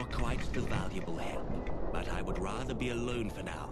You're quite the valuable help, but I would rather be alone for now.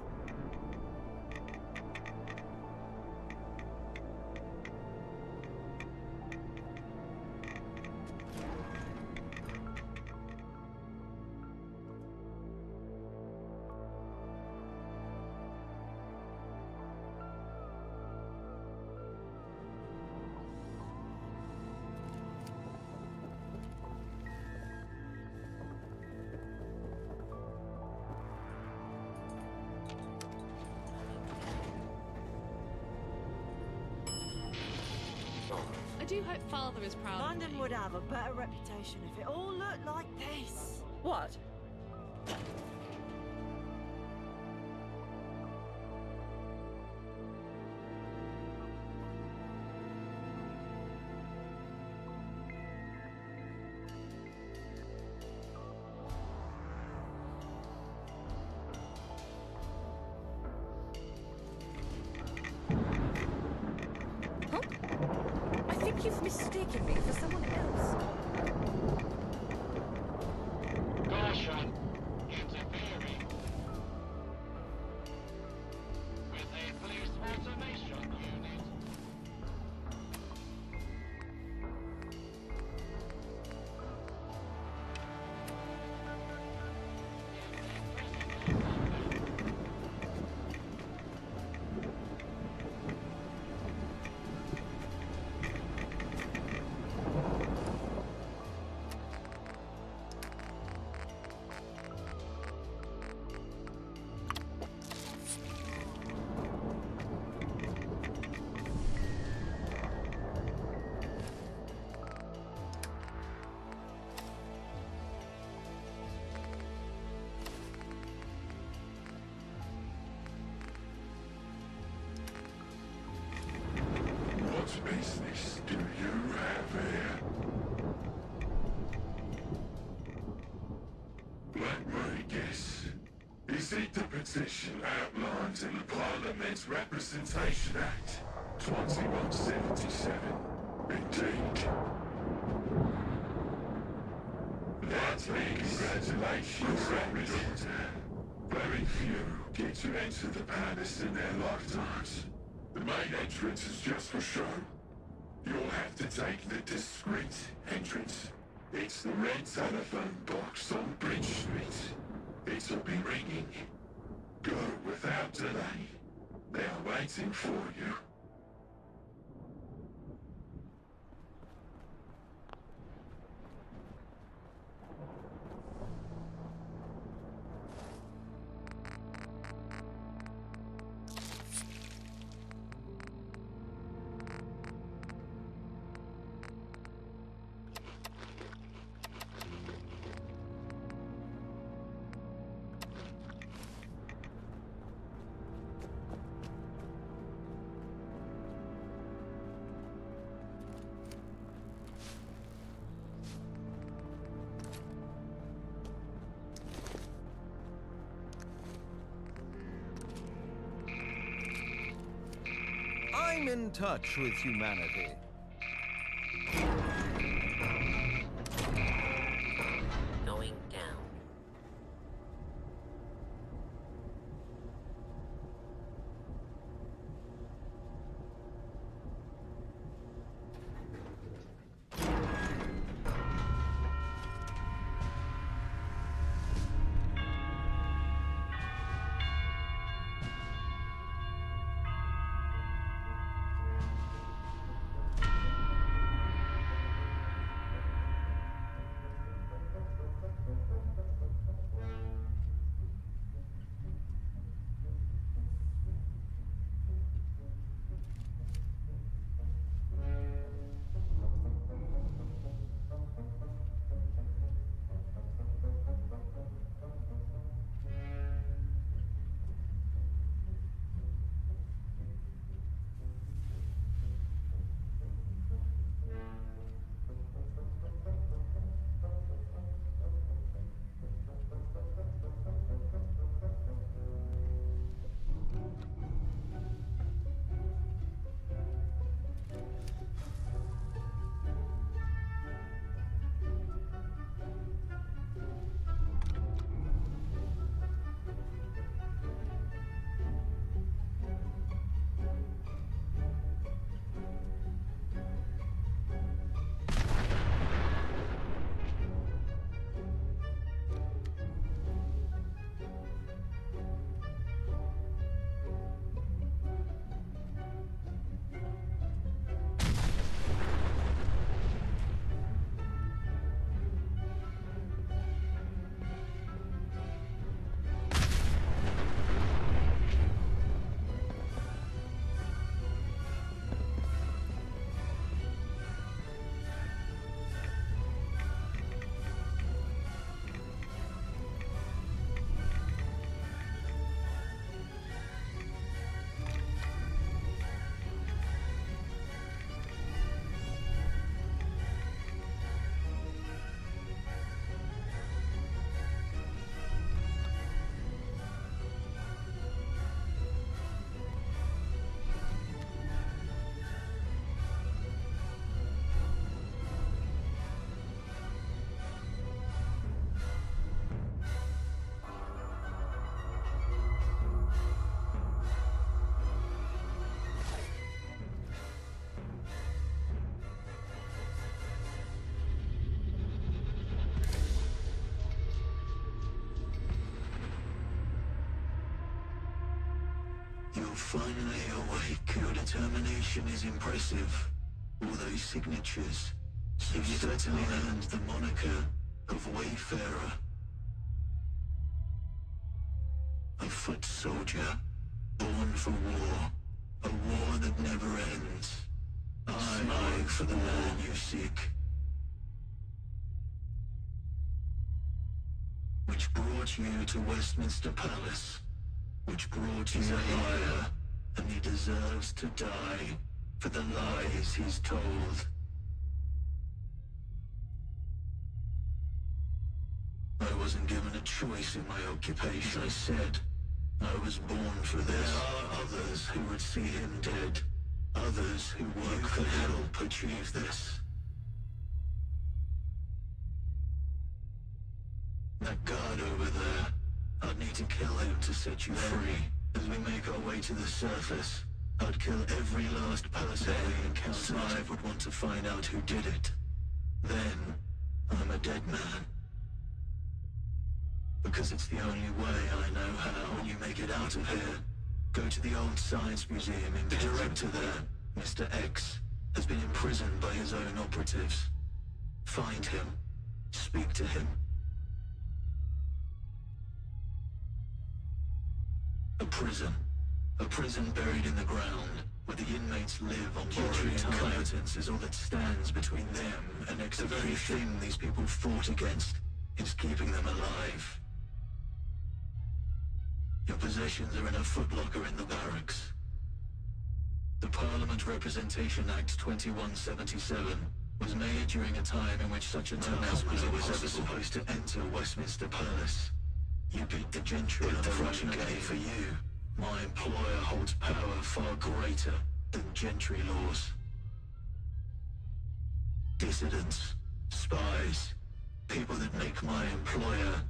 I do hope Father is proud of London me. would have a better reputation if it all looked like this. What? I think you've mistaken me for someone else. Caution! Interfering with a police automation unit. What business do you have here? Let me guess. Is it the petition outlined in the Parliament's Representation Act, 2177? Indeed. That's me. Congratulations, Representative. Very few get to enter the palace in their lifetimes. The main entrance is just for show. You'll have to take the discreet entrance. It's the red telephone box on Bridge Street. It'll be ringing. Go without delay. They're waiting for you. I'm in touch with humanity. Going down. finally awake. Your determination is impressive. All those signatures. You've certainly earned the moniker of Wayfarer. A foot soldier, born for war. A war that never ends. I for the man you seek. Which brought you to Westminster Palace. Which brought you a liar, and he deserves to die for the lies he's told. I wasn't given a choice in my occupation. I said, I was born for this. There are others who would see him dead. Others who work for help achieve this. That guard over there, I'd need to kill him to set you free. As we make our way to the surface, I'd kill every last person we encounter. I would want to find out who did it. Then, I'm a dead man. Because it's the only way I know how. When you make it out of here, go to the old science museum in the director there, Mr. X, has been imprisoned by his own operatives. Find him. Speak to him. A prison. A prison buried in the ground, where the inmates live on borrowed incompetence is all that stands between them and execution. The very thing these people fought against is keeping them alive. Your possessions are in a footlocker in the barracks. The Parliament Representation Act 2177 was made during a time in which such a task was ever supposed to enter Westminster Palace. You beat the gentry. Unfortunately for you, my employer holds power far greater than gentry laws. Dissidents, spies, people that make my employer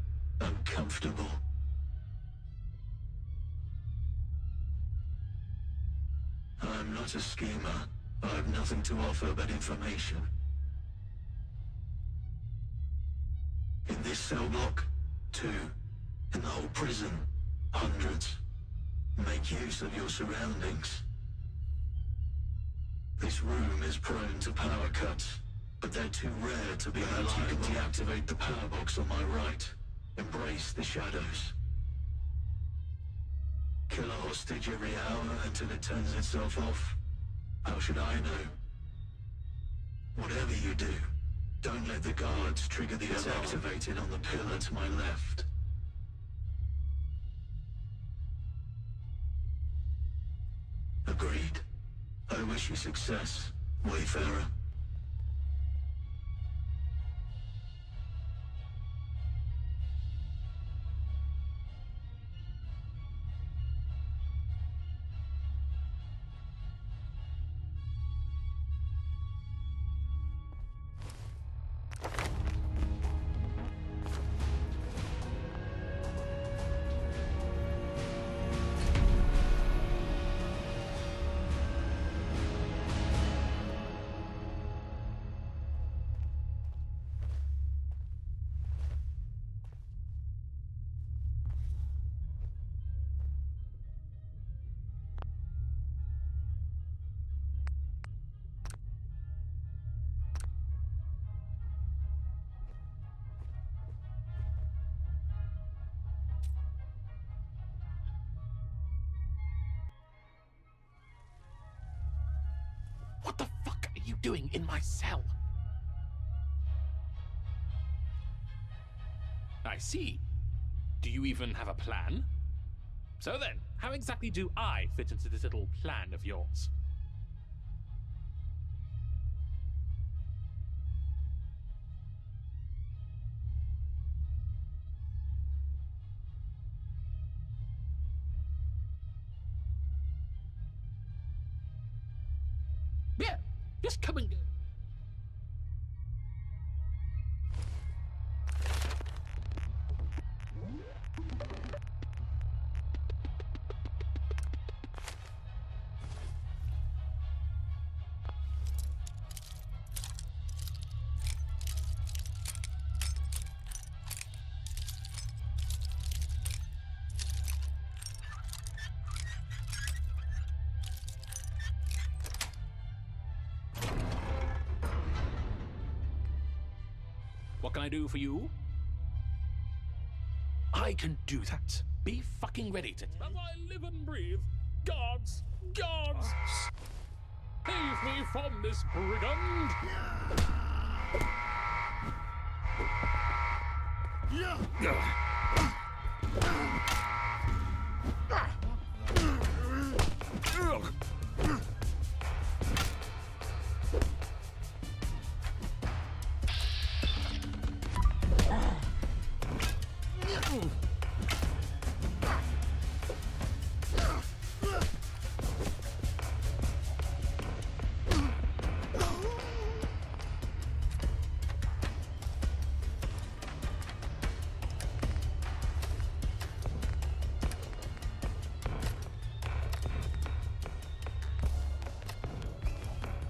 uncomfortable. I'm not a schemer. I have nothing to offer but information. In this cell block, 2. In the whole prison, hundreds. Make use of your surroundings. This room is prone to power cuts, but they're too rare to be reliable. You can deactivate the power box on my right. Embrace the shadows. Kill a hostage every hour until it turns itself off. How should I know? Whatever you do, don't let the guards trigger the alarm. It's activated on the pillar to my left. Agreed. I wish you success, Wayfarer. What the fuck are you doing in my cell? I see. Do you even have a plan? So then, how exactly do I fit into this little plan of yours? Yeah, just come and go. What can I do for you? I can do that. Be fucking ready to... As I live and breathe, guards! Guards! Save me from this brigand!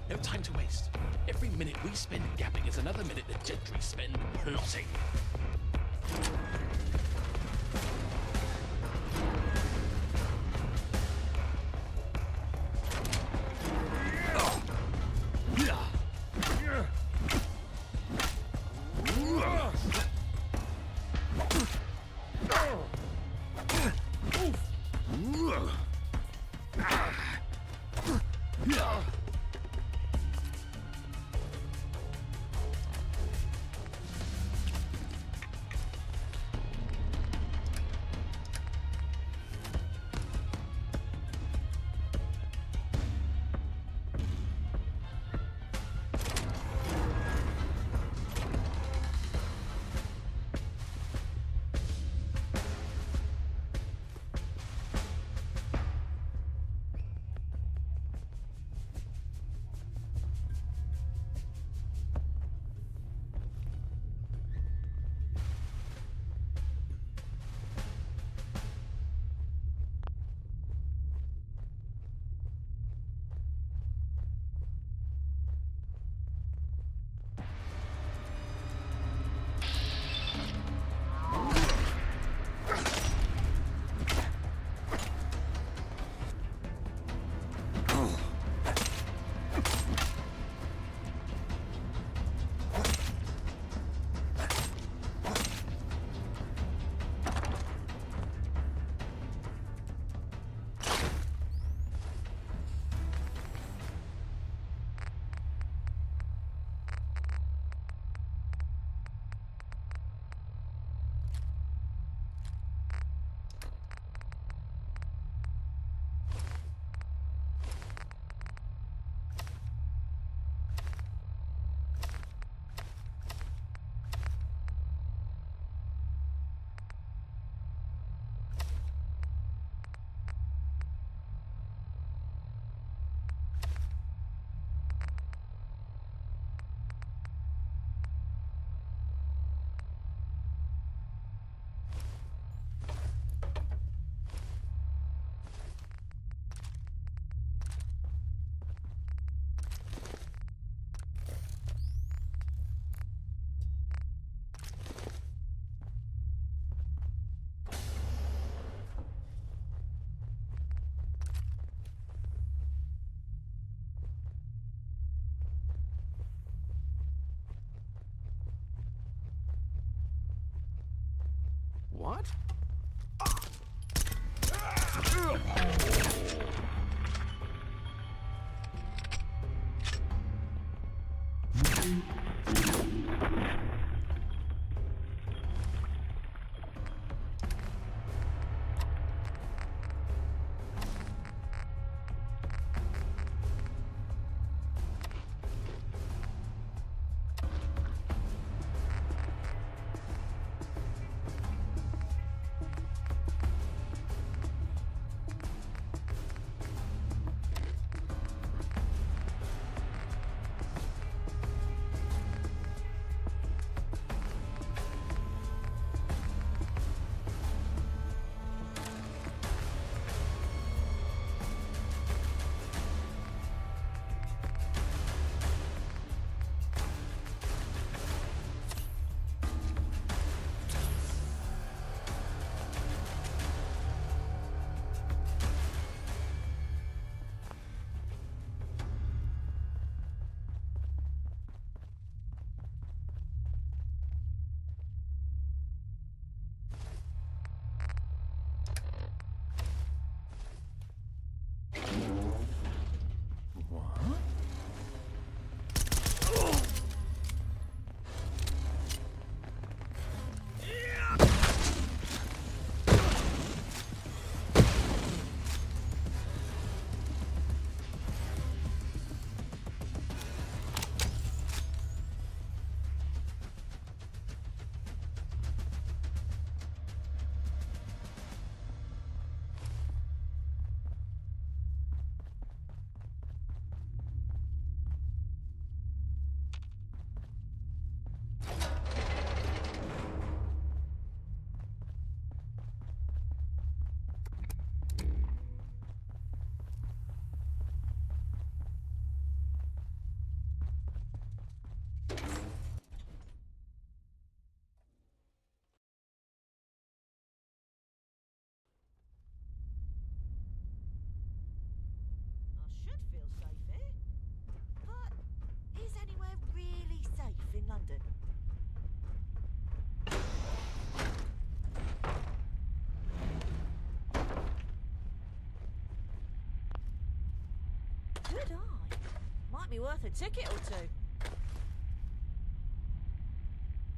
No time to waste. Every minute we spend gapping is another minute the gentry spend plotting. What? be worth a ticket or two.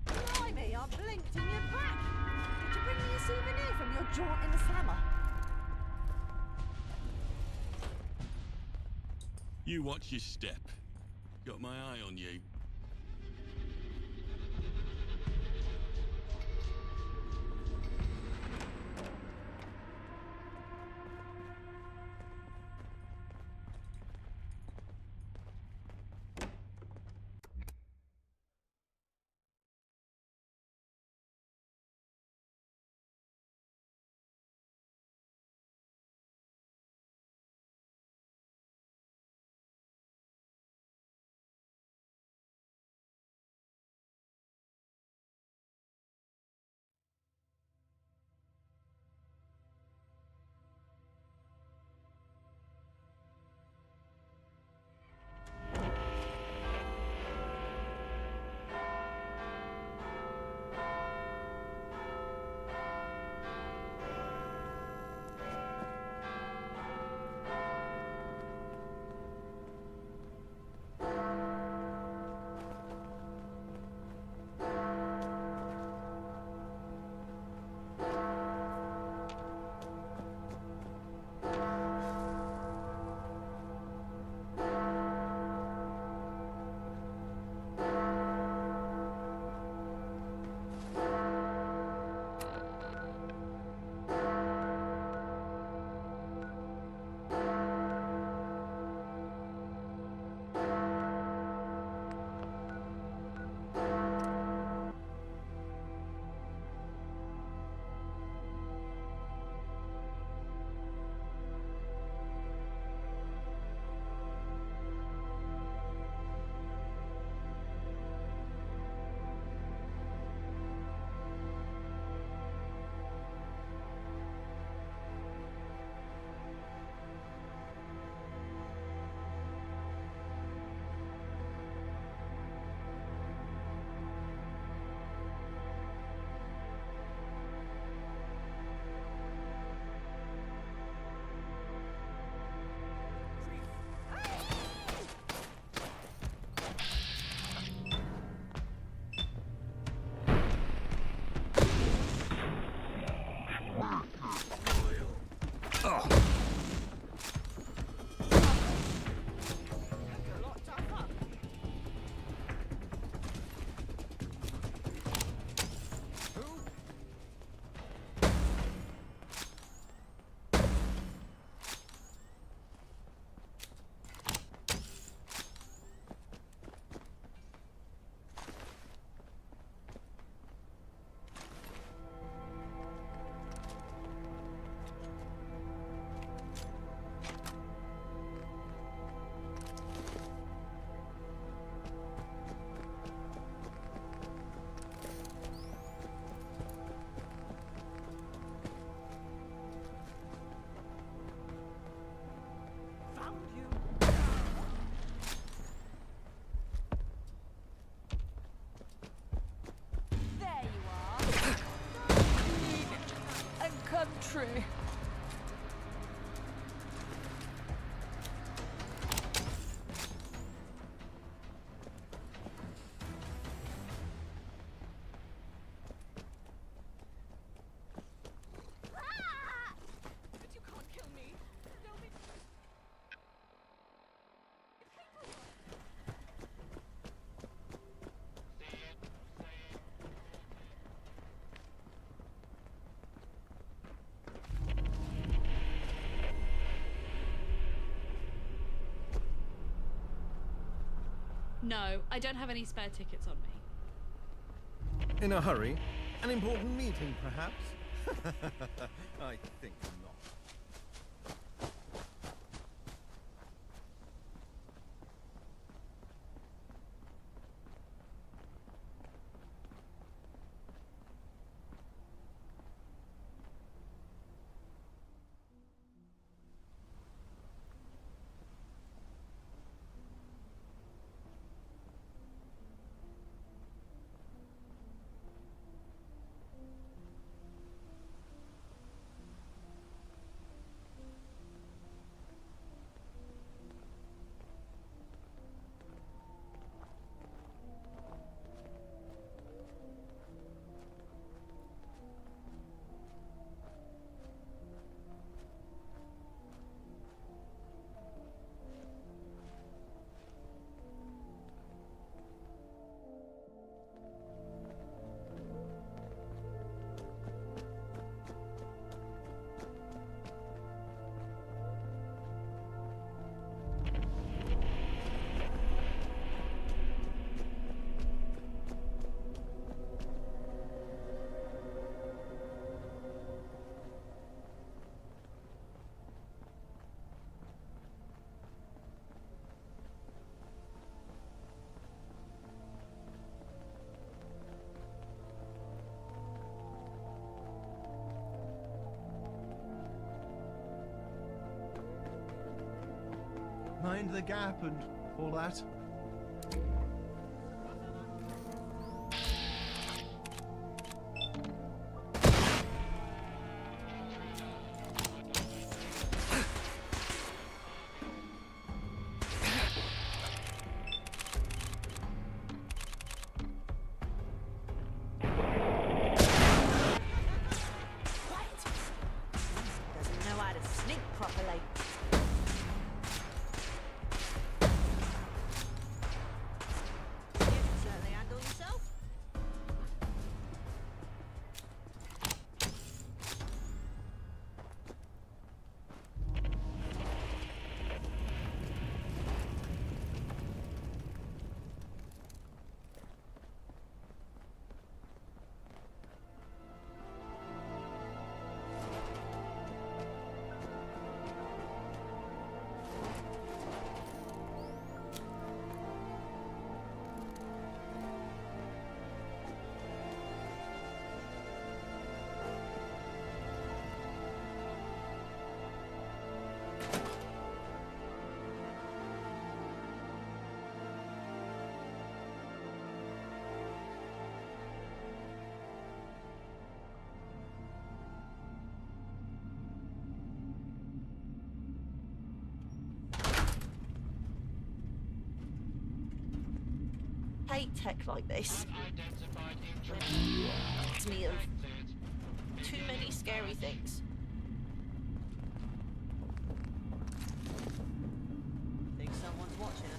Blimey, I blinked and you're back. Did you bring me a souvenir from your jaunt in the slammer? You watch your step. Got my eye on you. True. But you can't kill me. There'll be... No, I don't have any spare tickets on me. In a hurry? An important meeting, perhaps? I think not. mind the gap and all that. Doesn't know how to sneak properly. You can certainly handle yourself. Hate tech like this. Reminds me of too many scary things. Think someone's watching us.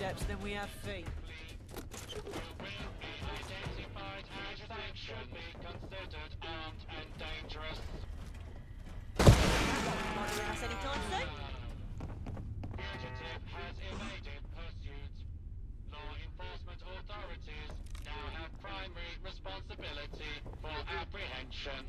steps than we have feet. Identified as such should be considered armed and dangerous. Not doing us anytime soon. Fugitive has evaded pursuit. Law enforcement authorities now have primary responsibility for apprehension.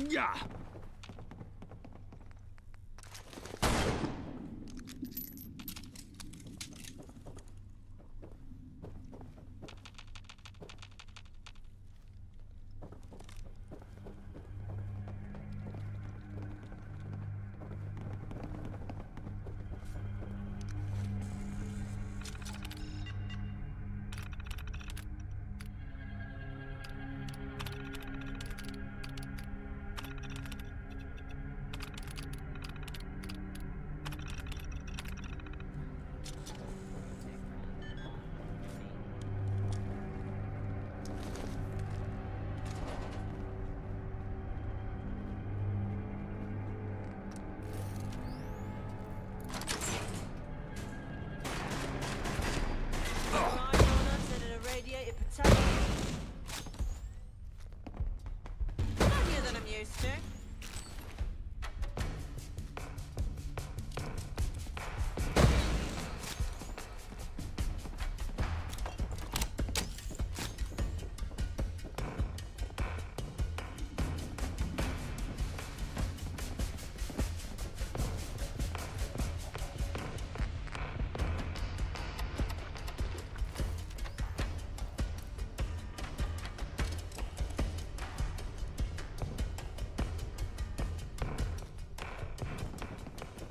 Yeah. Funnier than I'm used to.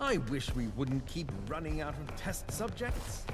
I wish we wouldn't keep running out of test subjects.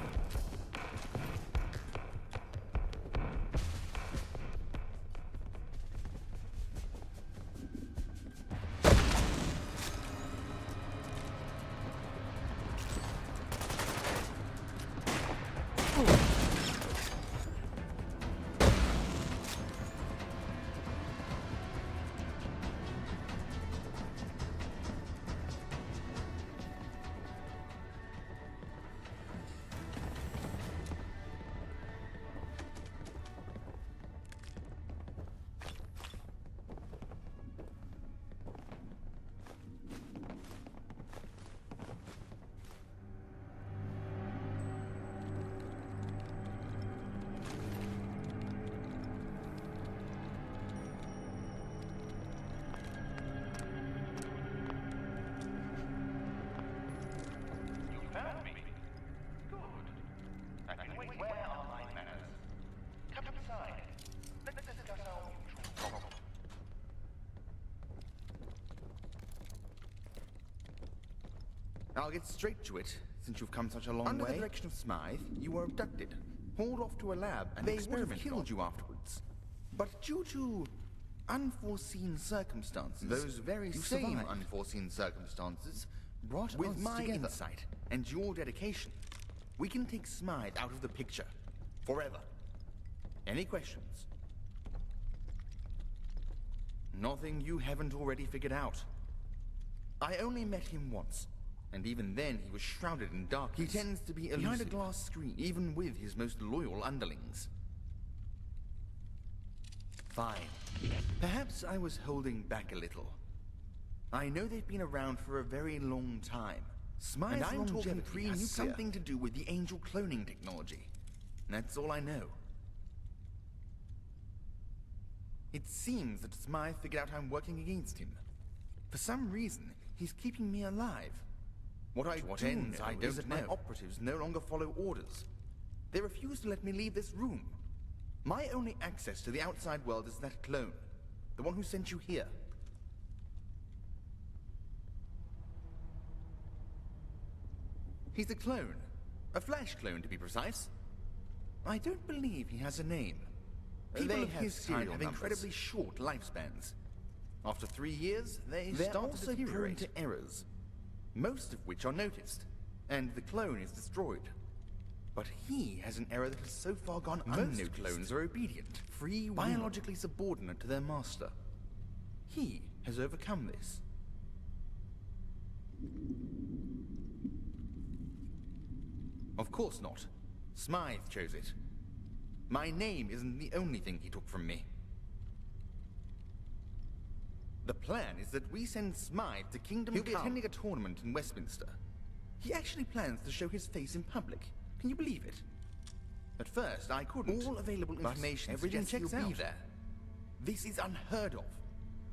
I'll get straight to it, since you've come such a long way. Under the direction of Smythe, you were abducted, hauled off to a lab, and they would have killed you afterwards. But due to unforeseen circumstances, those very same unforeseen circumstances brought with my insight and your dedication, we can take Smythe out of the picture forever. Any questions? Nothing you haven't already figured out. I only met him once, and even then he was shrouded in darkness. He tends to be elusive behind a glass screen, even with his most loyal underlings. Fine. Perhaps I was holding back a little. I know they've been around for a very long time. Smythe's longevity has something to do with the angel cloning technology. That's all I know. It seems that Smythe figured out I'm working against him. For some reason, he's keeping me alive. What ends, I don't know. My operatives no longer follow orders. They refuse to let me leave this room. My only access to the outside world is that clone, the one who sent you here. He's a clone. A flash clone, to be precise. I don't believe he has a name. People of his kind have incredibly short lifespans. After 3 years, they're also prone to errors, most of which are noticed, and the clone is destroyed. But he has an error that has so far gone unnoticed. Most clones are obedient, free, biologically subordinate to their master. He has overcome this. Of course not. Smythe chose it. My name isn't the only thing he took from me. The plan is that we send Smythe to Kingdom Come. He'll be attending a tournament in Westminster. He actually plans to show his face in public. Can you believe it? At first, I couldn't. All available information suggests he'll be there. This is unheard of.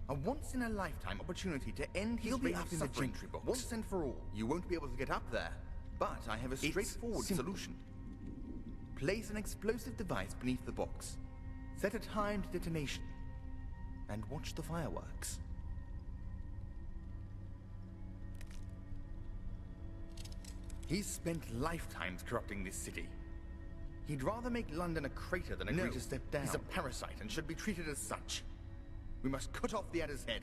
A once-in-a-lifetime opportunity to end his reign of suffering once and for all. You won't be able to get up there, but I have a straightforward solution. Place an explosive device beneath the box. Set a timed detonation. And watch the fireworks. He's spent lifetimes corrupting this city. He'd rather make London a crater than agree to step down. He's a parasite and should be treated as such. We must cut off the adder's head.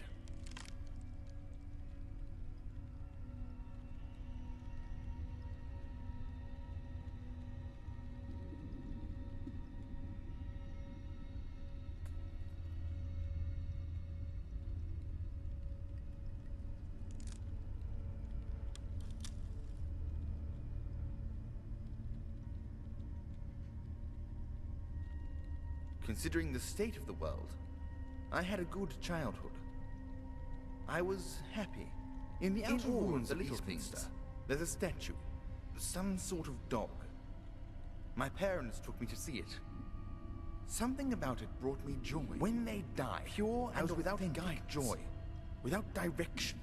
Considering the state of the world, I had a good childhood. I was happy. In the outer ruins of Westminster, there's a statue, some sort of dog. My parents took me to see it. Something about it brought me joy. When they died, pure and without guide joy, without direction.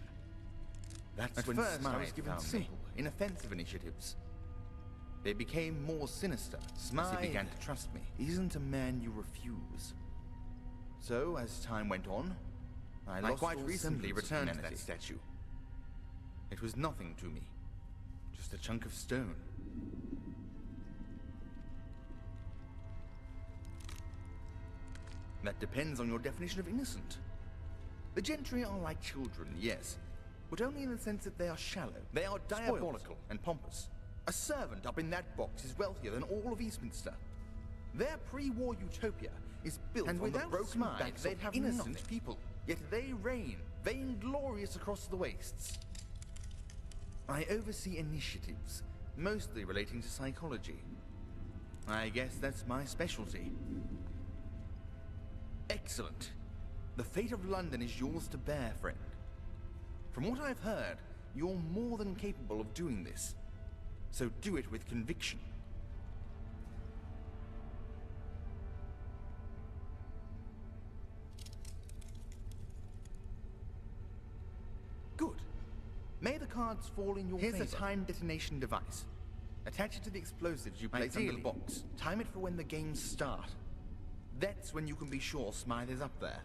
That's when first I was given simple, inoffensive initiatives. They became more sinister. Smythe began to trust me. Isn't a man you refuse. So, as time went on, I quite recently returned to that statue. It was nothing to me. Just a chunk of stone. That depends on your definition of innocent. The gentry are like children, yes, but only in the sense that they are shallow. They are diabolical and pompous. A servant up in that box is wealthier than all of Eastminster. Their pre-war utopia is built on the broken backs of innocent people. Yet they reign, vainglorious across the wastes. I oversee initiatives, mostly relating to psychology. I guess that's my specialty. Excellent. The fate of London is yours to bear, friend. From what I've heard, you're more than capable of doing this. So do it with conviction. Good. May the cards fall in your favor. Here's a timed detonation device. Attach it to the explosives you place under the box. Time it for when the games start. That's when you can be sure Smythe is up there.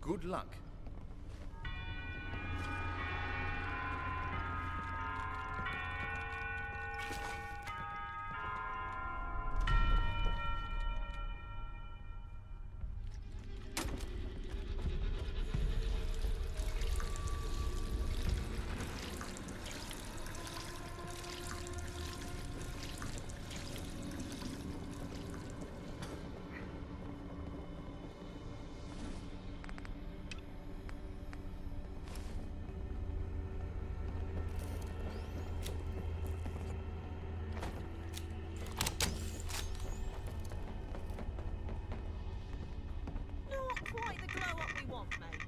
Good luck. Not quite the glow up we want, mate.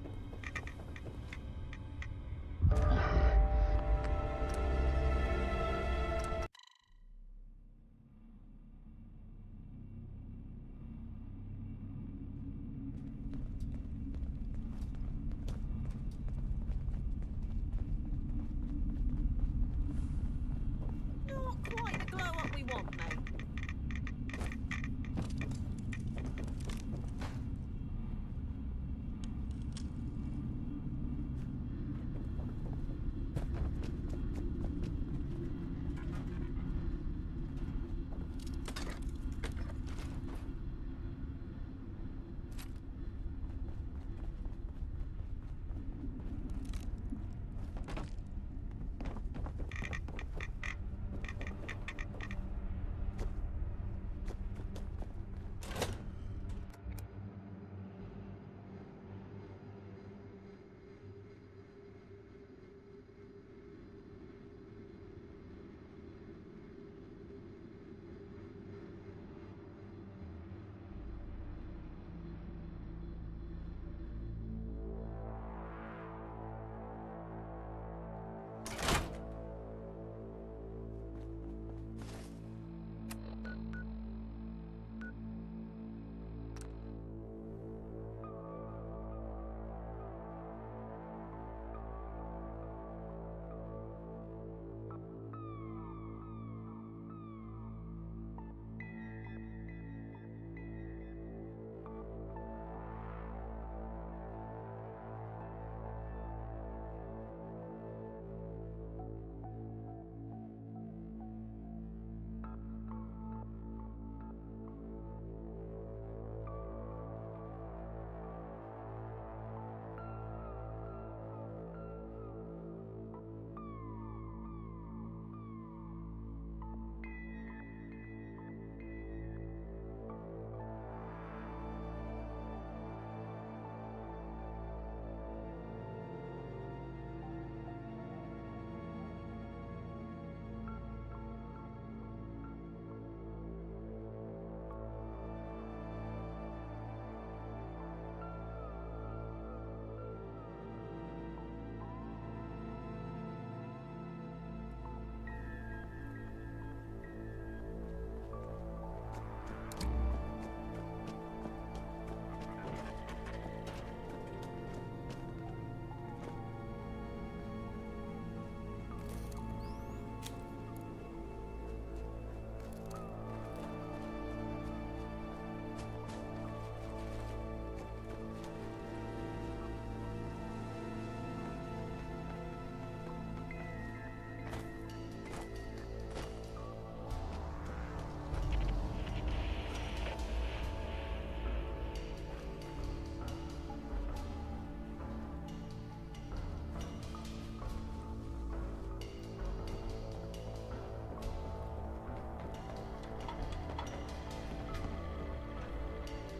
Not quite the glow up we want, mate.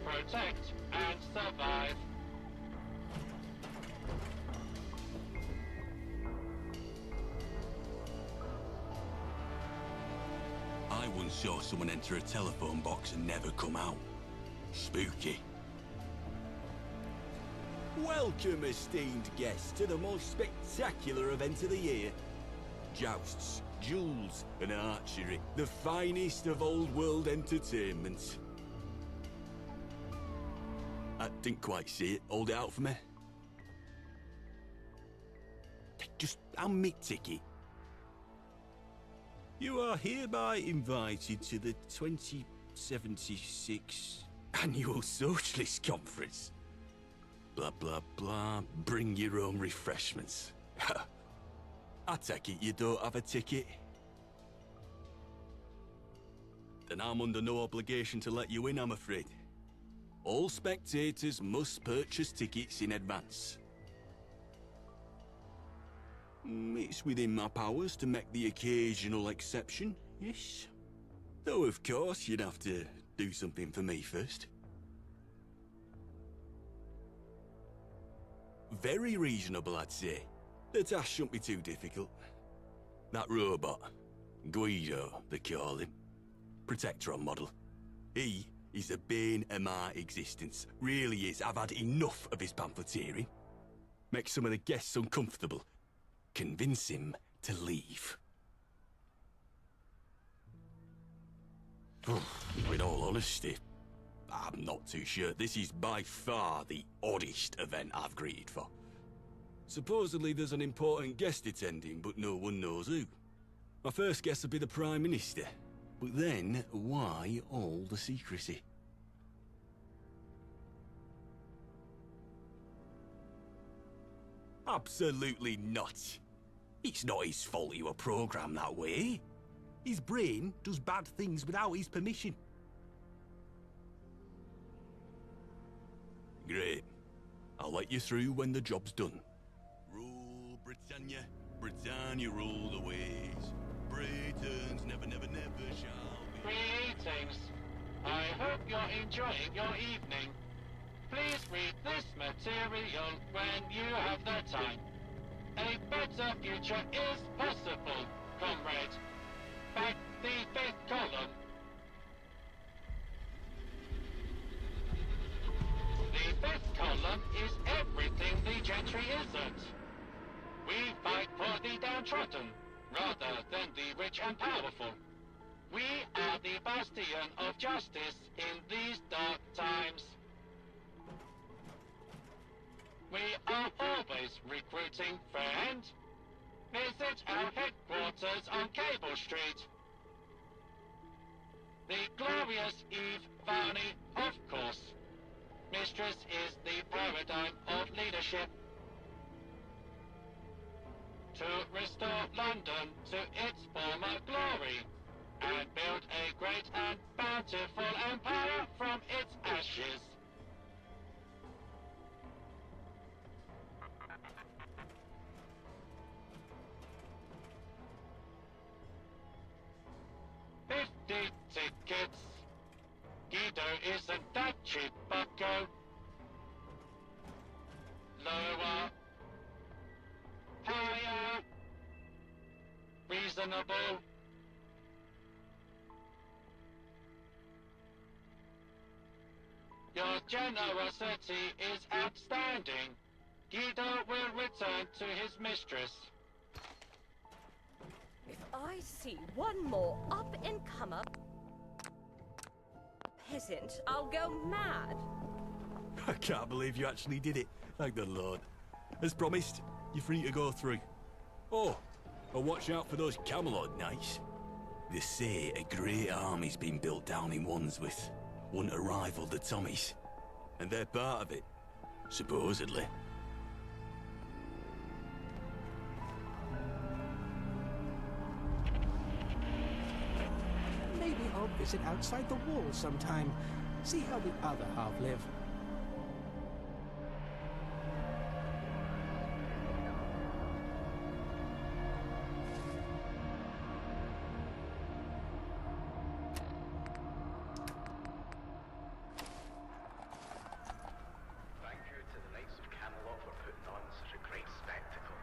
Protect and survive. I once saw someone enter a telephone box and never come out. Spooky. Welcome, esteemed guests, to the most spectacular event of the year. Jousts, duels, and archery. The finest of old world entertainment. I didn't quite see it. Hold it out for me. Just hand me ticket. You are hereby invited to the 2076 Annual Socialist Conference. blah, blah, blah. Bring your own refreshments. I take it you don't have a ticket? Then I'm under no obligation to let you in, I'm afraid. All spectators must purchase tickets in advance. It's within my powers to make the occasional exception, yes. Though, of course, you'd have to do something for me first. Very reasonable, I'd say. The task shouldn't be too difficult. That robot, Guido, they call him, Protectron model. He is the bane of my existence. Really is. I've had enough of his pamphleteering. Make some of the guests uncomfortable. Convince him to leave. In all honesty, I'm not too sure. This is by far the oddest event I've greeted for. Supposedly there's an important guest attending, but no one knows who. My first guess would be the Prime Minister. But then, why all the secrecy? Absolutely not. It's not his fault you were programmed that way. His brain does bad things without his permission. Great. I'll let you through when the job's done. Rule Britannia, Britannia rule the ways. Britons never, never, never shall be. Greetings. I hope you're enjoying your evening. Please read this material when you have the time. A better future is possible, comrade. Back the 5th column. The 5th column is everything the gentry isn't. We fight for the downtrodden, rather than the rich and powerful. We are the bastion of justice in these dark times. We are always recruiting, friend. Visit our headquarters on Cable Street. The glorious Eve Varney, of course. Mistress is the paradigm of leadership. To restore London to its former glory, and build a great and bountiful empire from its ashes. Tickets. Guido isn't that cheap, bucko. Lower. Higher. Reasonable. Your generosity is outstanding. Guido will return to his mistress. If I see one more up-and-comer peasant, I'll go mad. I can't believe you actually did it. Thank the Lord. As promised, you're free to go through. Oh, and watch out for those Camelot knights. They say a great army's been built down in Wandsworth. One to rival the Tommies. And they're part of it. Supposedly. Maybe I'll visit outside the walls sometime. See how the other half live. Thank you to the Knights of Camelot for putting on such a great spectacle.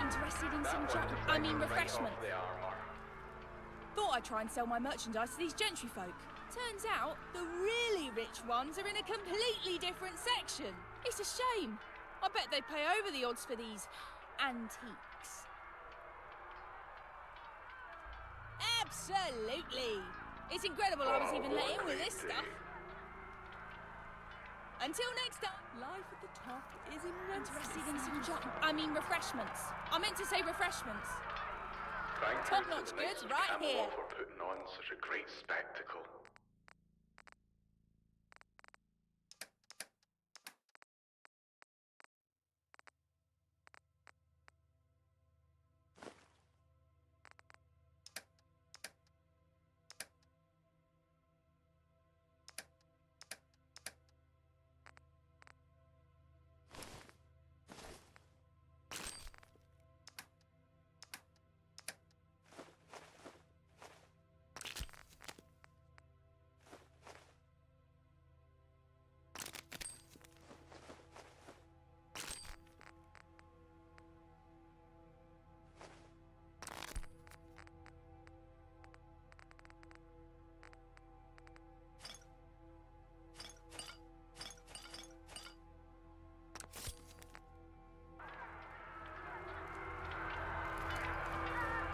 Interested in some refreshments. Thought I'd try and sell my merchandise to these gentry folk. Turns out, the really rich ones are in a completely different section. It's a shame. I bet they pay over the odds for these antiques. Absolutely. It's incredible I was even let in with this stuff. Until next time. Life at the top is immensely. Interested in some refreshments. I meant to say refreshments. Top-notch goods right here. For putting on such a great spectacle.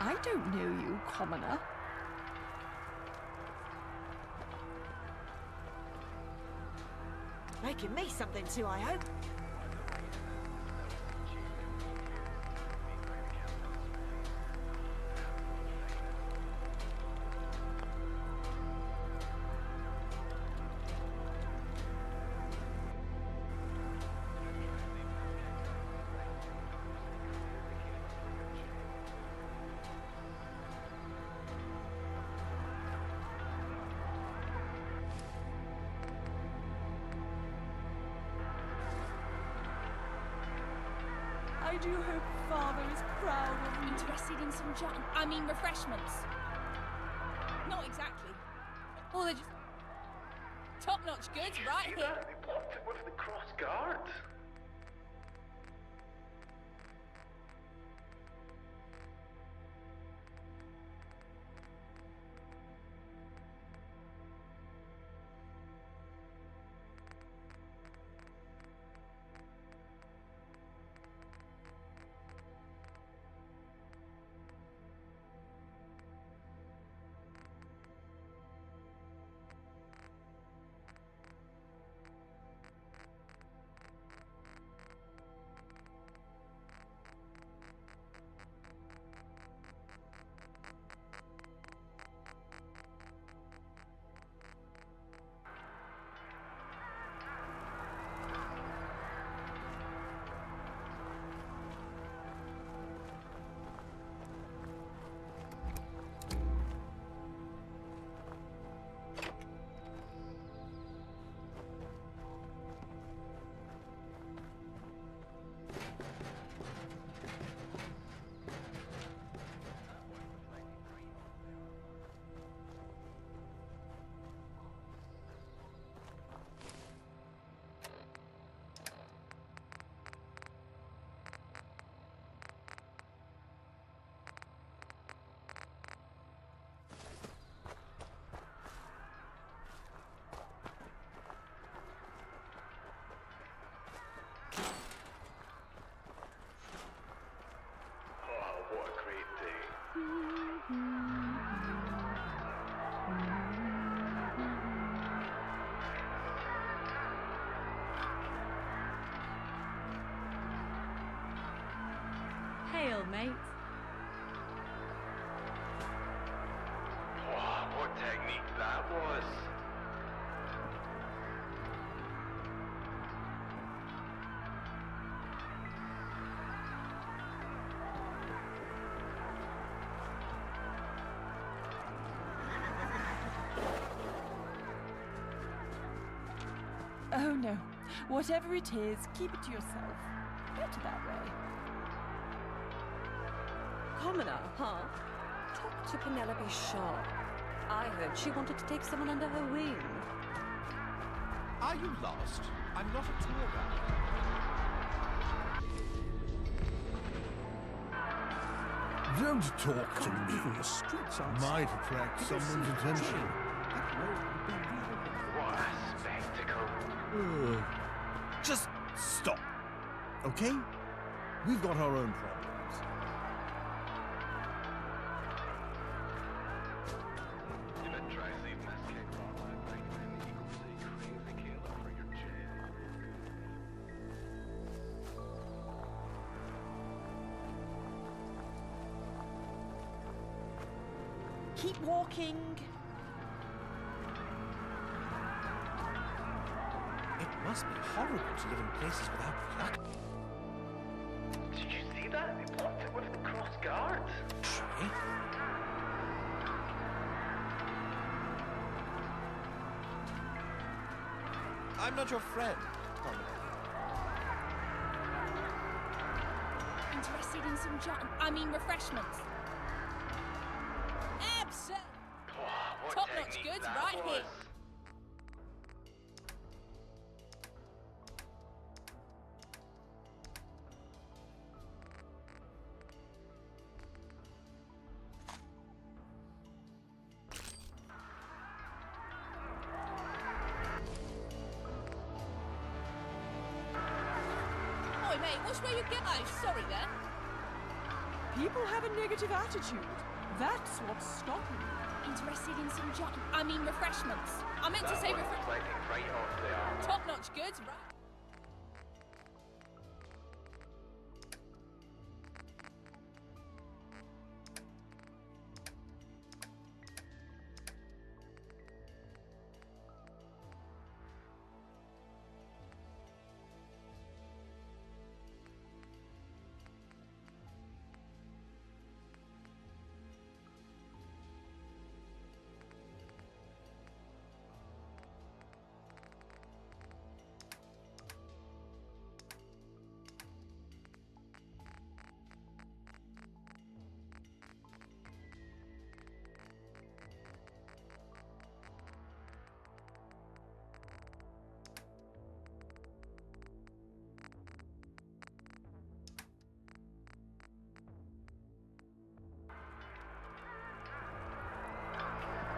I don't know you, commoner. Making me something too, I hope. I do hope Father is proud of me. Interested in some refreshments. Not exactly. Or they're just top-notch goods right here. They blocked it with the cross guard. What a great day. Hail, mate. Wow, what technique that was. Oh no. Whatever it is, keep it to yourself. Better that way. Commoner, huh? Talk to Penelope Shaw. I heard she wanted to take someone under her wing. Are you lost? I'm not a tour guide. Don't talk to me. Even the streets are Might attract someone's attention. What a spectacle. Just stop, okay? We've got our own problems. Keep walking. It must be horrible to live in places without luck. Did you see that? They blocked it with the cross guard. Tree? I'm not your friend. Interested in some refreshments. Absolutely. What Top-notch technique goods that right was. here. Oi, mate, which way you get? Oh, sorry there. People have a negative attitude. That's what's stopping them. Interested in some refreshments. I meant to say Reflecting right off the armor. top-notch goods, right?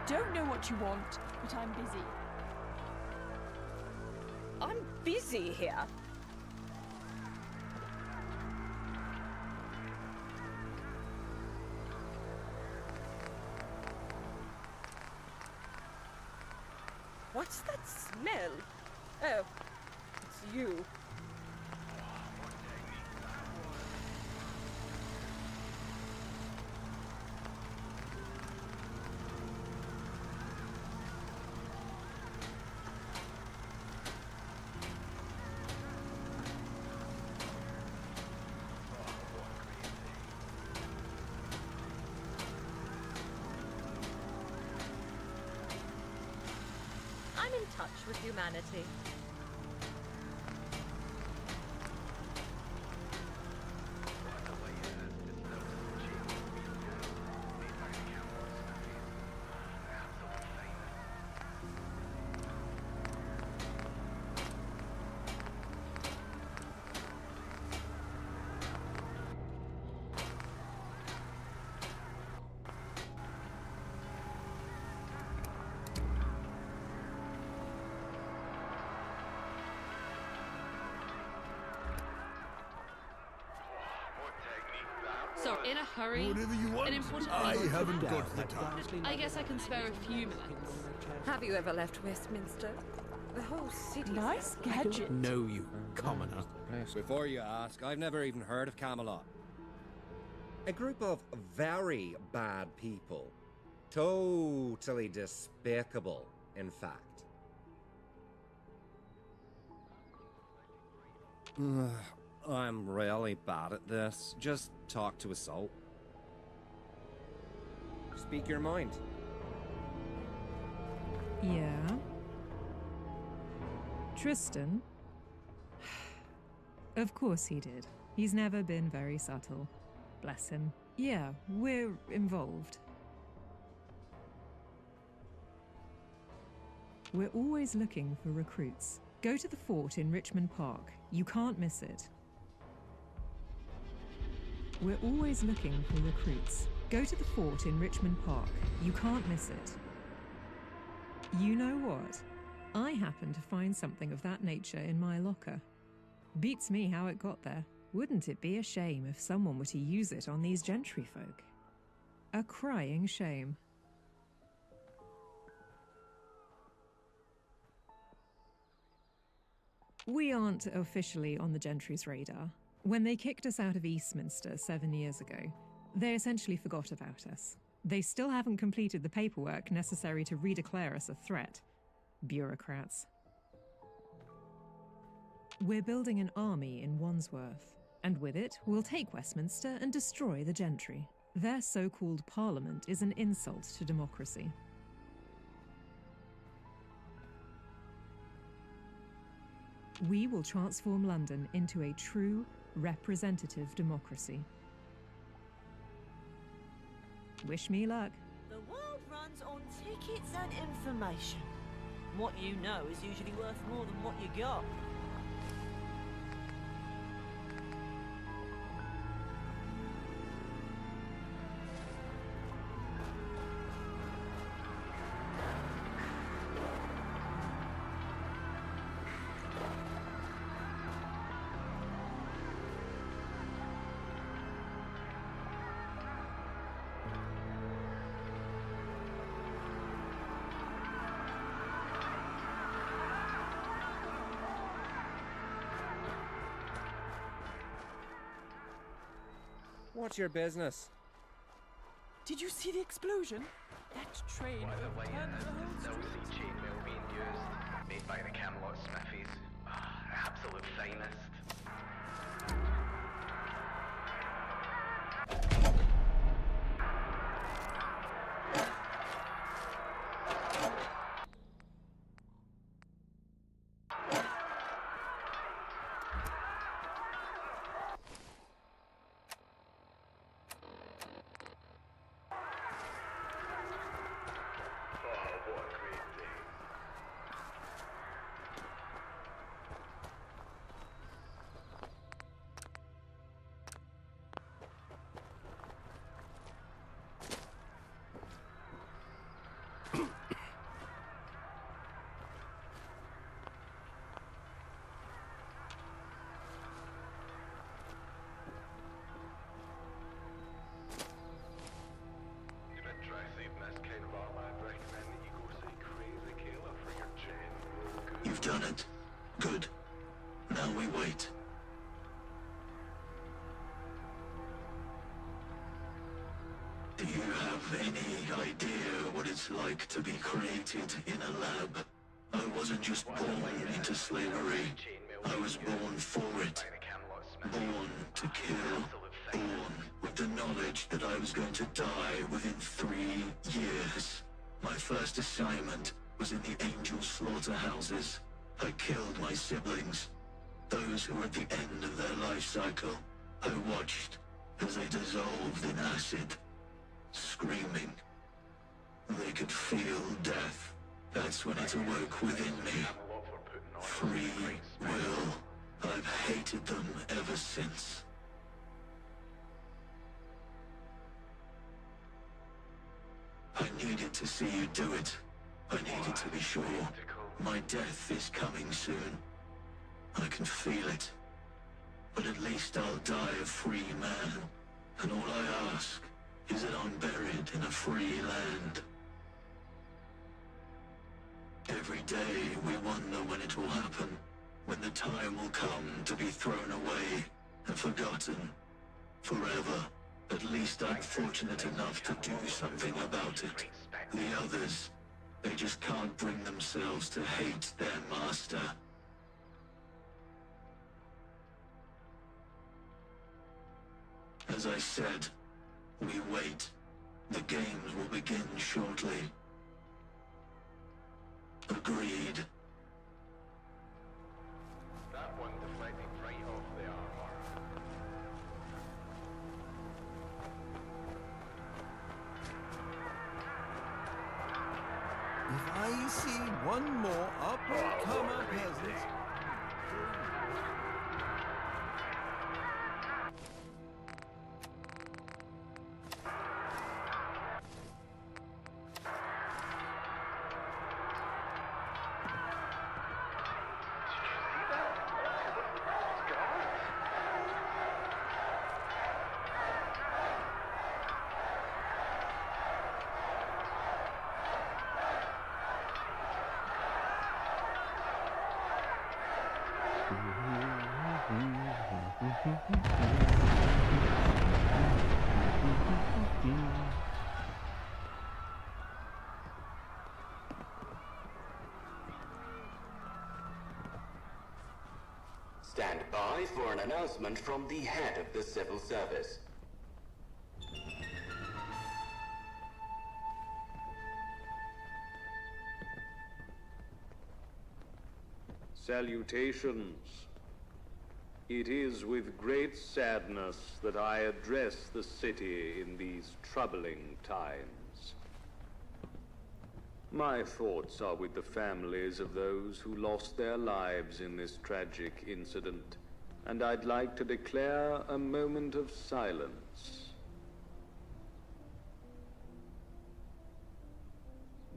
Don't know what you want, but I'm busy. I'm busy here. What's that smell? Oh, it's you. I'm in touch with humanity. So, in a hurry, Whatever you want. an important I meeting haven't to got the time. I guess I can spare a few minutes. Have you ever left Westminster? The whole city. Nice gadget. Know you, commoner. Before you ask, I've never even heard of Camelot. A group of very bad people. Totally despicable, in fact. I'm really bad at this. Just talk to Assault. Speak your mind. Yeah. Tristan? Of course he did. He's never been very subtle. Bless him. Yeah, we're involved. We're always looking for recruits. Go to the fort in Richmond Park. You can't miss it. We're always looking for recruits. Go to the fort in Richmond Park. You can't miss it. You know what? I happen to find something of that nature in my locker. Beats me how it got there. Wouldn't it be a shame if someone were to use it on these gentry folk? A crying shame. We aren't officially on the gentry's radar. When they kicked us out of Eastminster 7 years ago, they essentially forgot about us. They still haven't completed the paperwork necessary to redeclare us a threat. Bureaucrats. We're building an army in Wandsworth, and with it, we'll take Westminster and destroy the gentry. Their so-called parliament is an insult to democracy. We will transform London into a true, representative democracy. Wish me luck. The world runs on tickets and information. What you know is usually worth more than what you got. What's your business? Did you see the explosion? That train One of the overturned the whole no street. sea chainmail being used, made by the Camelot Smithies. Absolute finest. You've done it. Good. Now we wait. Do you have any idea what it's like to be created in a lab? I wasn't just born into slavery. I was born for it. Born to kill. Born with the knowledge that I was going to die within 3 years. My first assignment was in the Angel slaughterhouses. I killed my siblings, those who were at the end of their life cycle. I watched as they dissolved in acid, screaming. They could feel death. That's when it awoke within me. Free will. I've hated them ever since. I needed to see you do it. I needed to be sure. My death is coming soon. I can feel it. But at least I'll die a free man. And all I ask is that I'm buried in a free land. Every day we wonder when it will happen. When the time will come to be thrown away and forgotten forever. At least I'm fortunate enough to do something about it. The others, they just can't bring themselves to hate their master. As I said, we wait. The games will begin shortly. Agreed. That one deflected right off the armor. If I see one more up-and-comer peasant... Stand by for an announcement from the head of the civil service. Salutations. It is with great sadness that I address the city in these troubling times. My thoughts are with the families of those who lost their lives in this tragic incident, and I'd like to declare a moment of silence.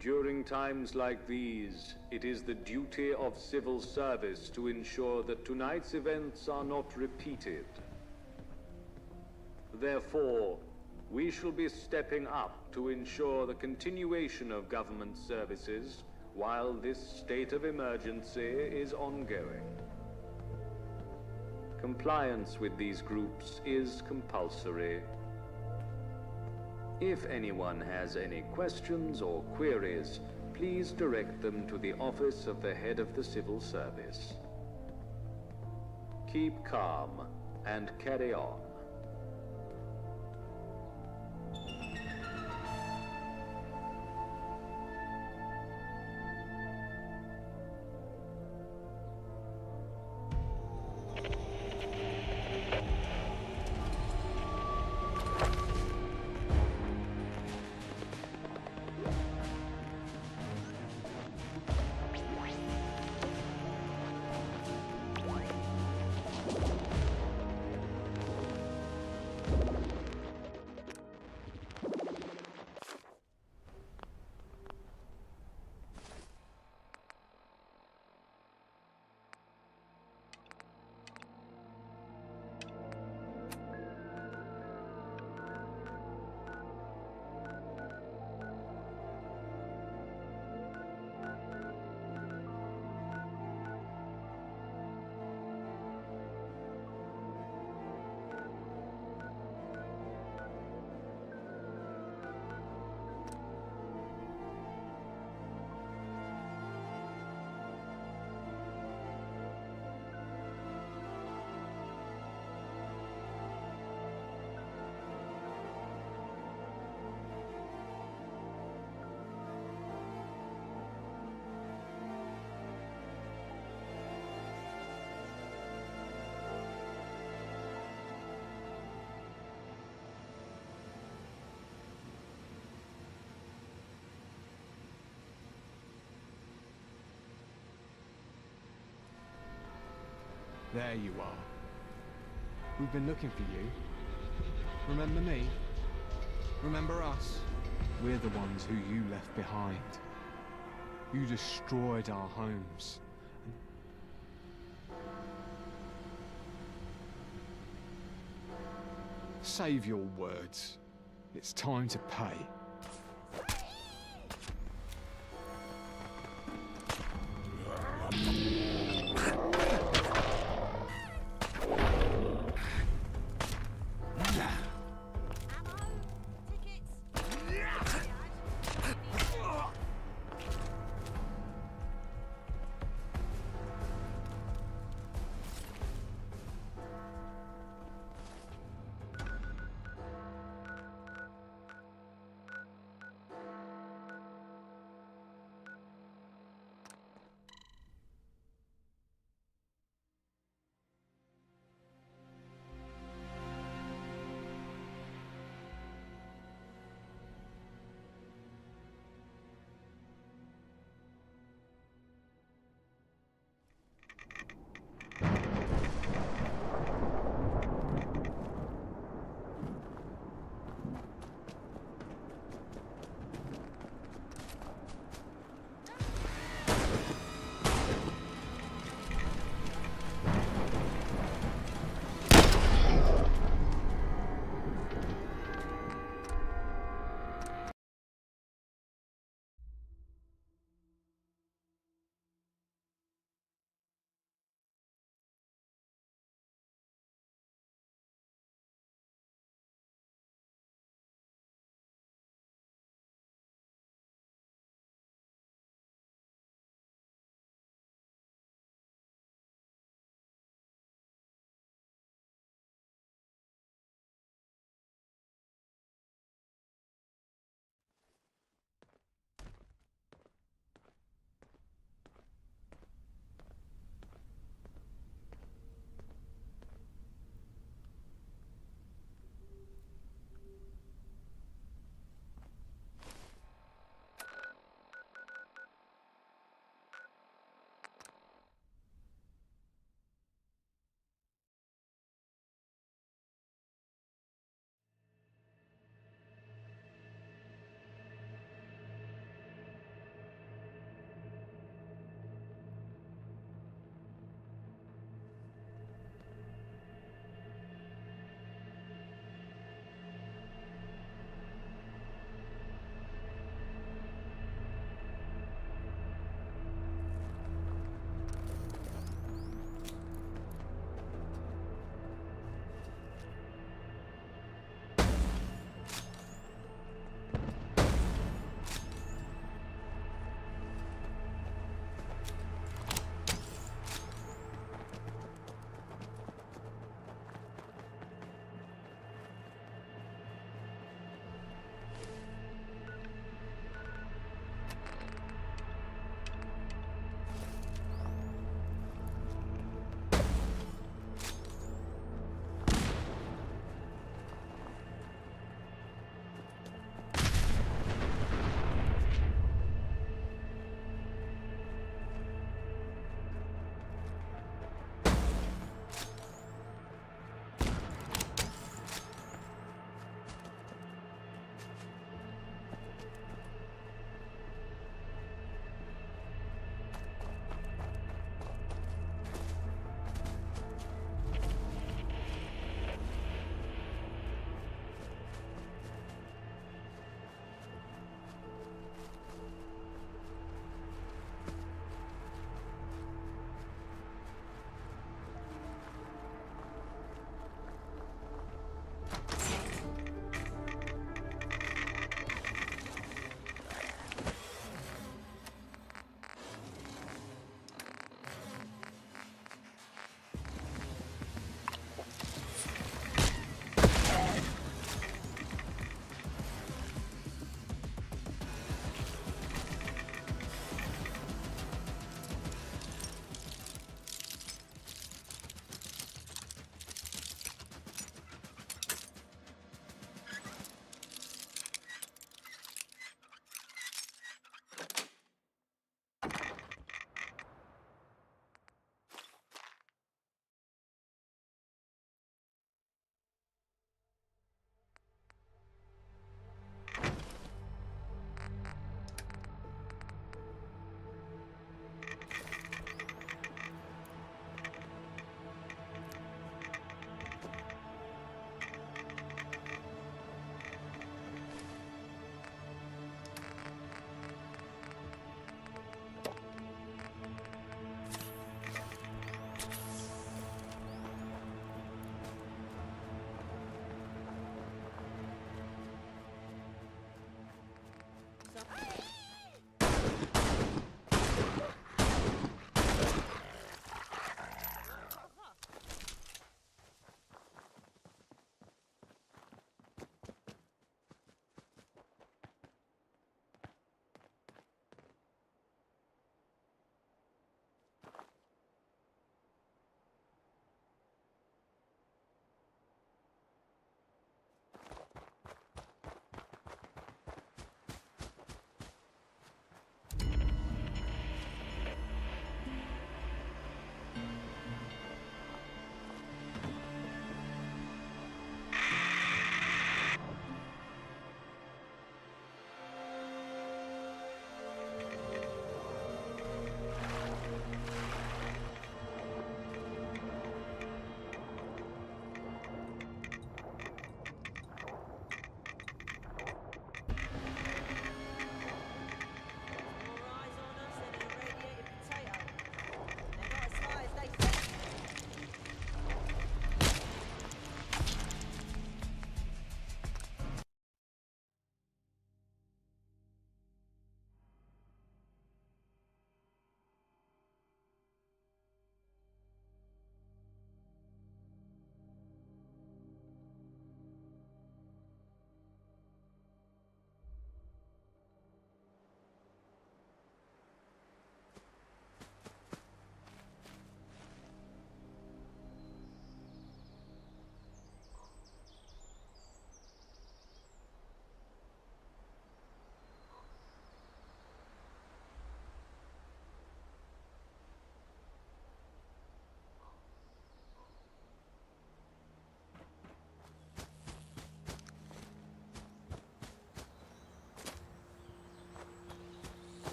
During times like these, it is the duty of civil service to ensure that tonight's events are not repeated. Therefore, we shall be stepping up to ensure the continuation of government services while this state of emergency is ongoing. Compliance with these groups is compulsory. If anyone has any questions or queries, please direct them to the office of the head of the civil service. Keep calm and carry on. There you are. We've been looking for you. Remember me? Remember us? We're the ones who you left behind. You destroyed our homes. Save your words. It's time to pay.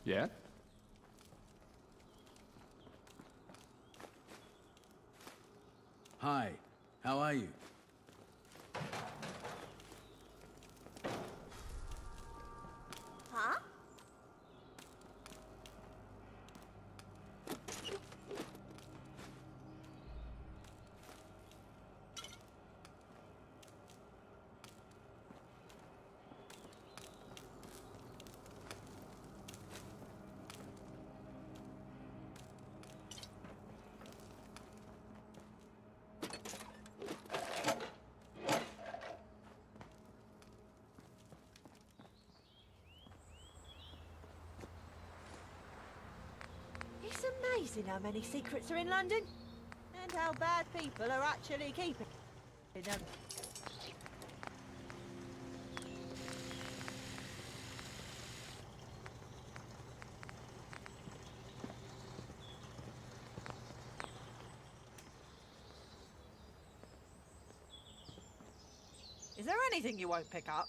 Yeah? Hi, how are you? Huh? It's amazing how many secrets are in London, and how bad people are actually keeping them. Is there anything you won't pick up?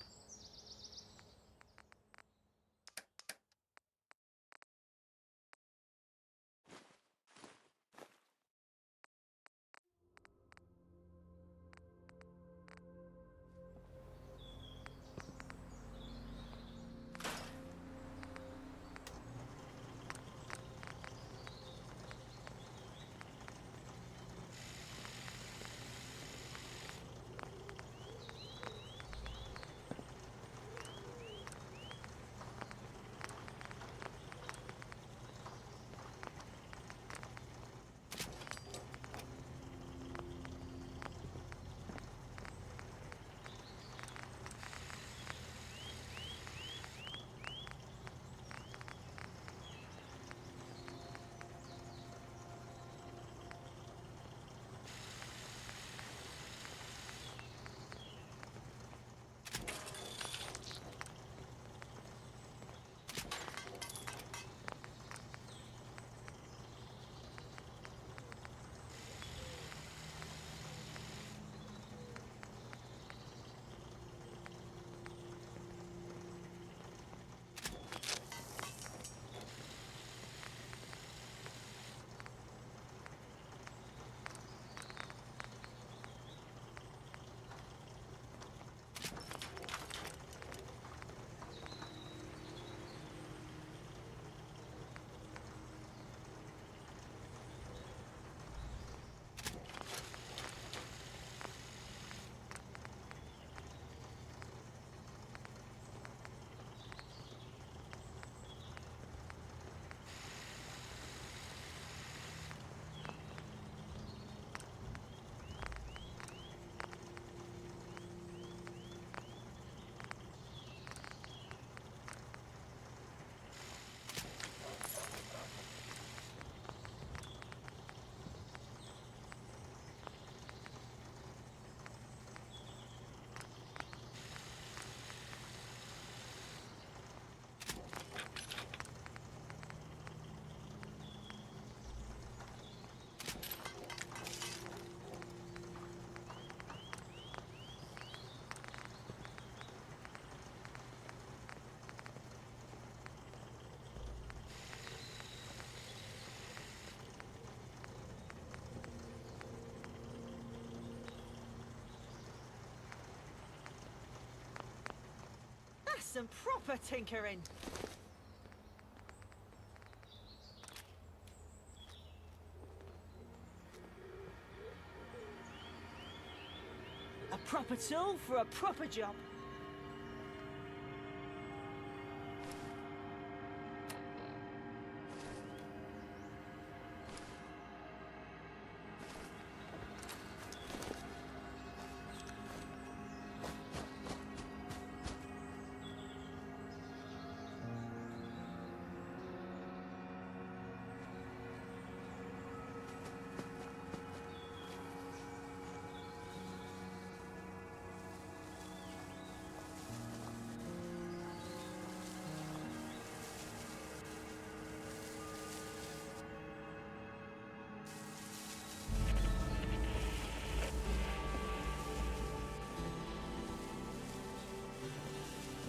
That's some proper tinkering. A proper tool for a proper job.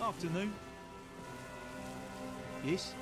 Afternoon. Yes?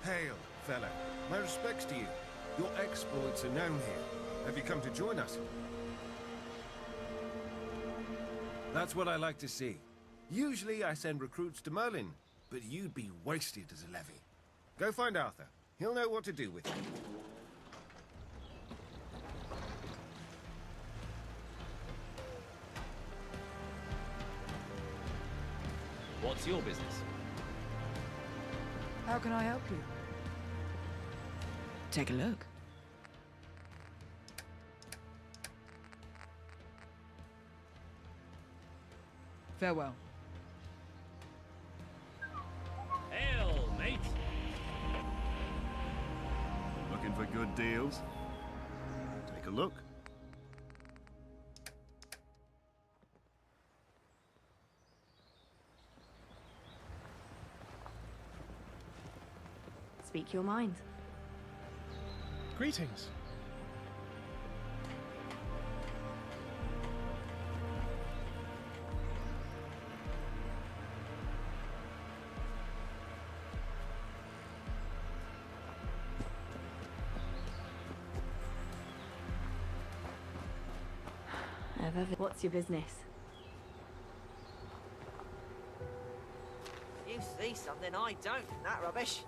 Hail, fellow. My respects to you. Your exploits are known here. Have you come to join us? That's what I like to see. Usually I send recruits to Merlin, but you'd be wasted as a levy. Go find Arthur. He'll know what to do with you. What's your business? How can I help you? Take a look. Farewell. Hail, mate! Looking for good deals? Take a look. Speak your mind. Greetings. What's your business? You see something I don't in that rubbish.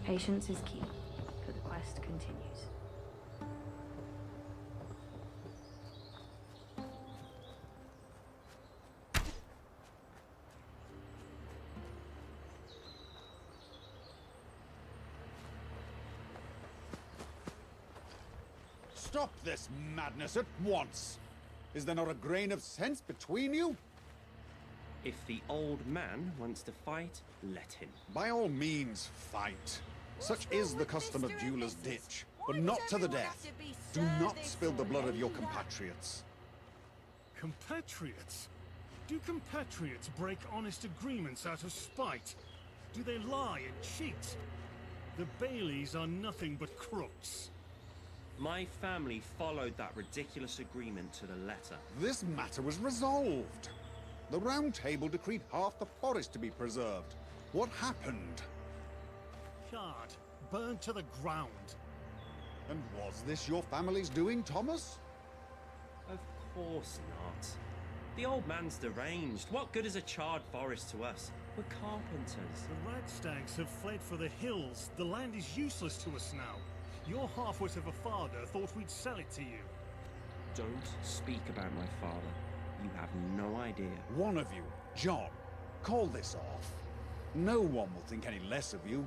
Patience is key, but the quest continues. Stop this madness at once! Is there not a grain of sense between you? If the old man wants to fight, let him. By all means, fight. Such is the custom of Jeweller's Ditch, but not to the death. Do not spill the blood of your compatriots. Compatriots? Do compatriots break honest agreements out of spite? Do they lie and cheat? The Baileys are nothing but crooks. My family followed that ridiculous agreement to the letter. This matter was resolved. The Round Table decreed half the forest to be preserved. What happened? Charred, burned to the ground. And was this your family's doing, Thomas? Of course not. The old man's deranged. What good is a charred forest to us? We're carpenters. The Radstags have fled for the hills. The land is useless to us now. Your half-wit of a father thought we'd sell it to you. Don't speak about my father. You have no idea. One of you, John, call this off. No one will think any less of you.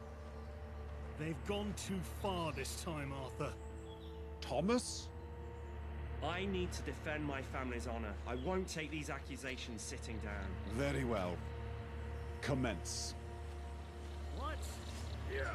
They've gone too far this time, Arthur. Thomas? I need to defend my family's honor. I won't take these accusations sitting down. Very well. Commence. What? Yeah.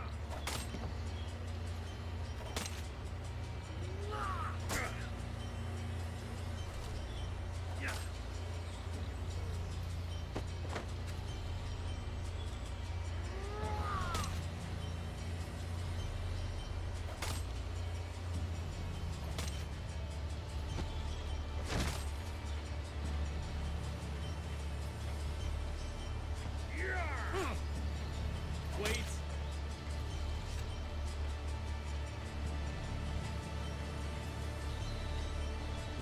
Wait.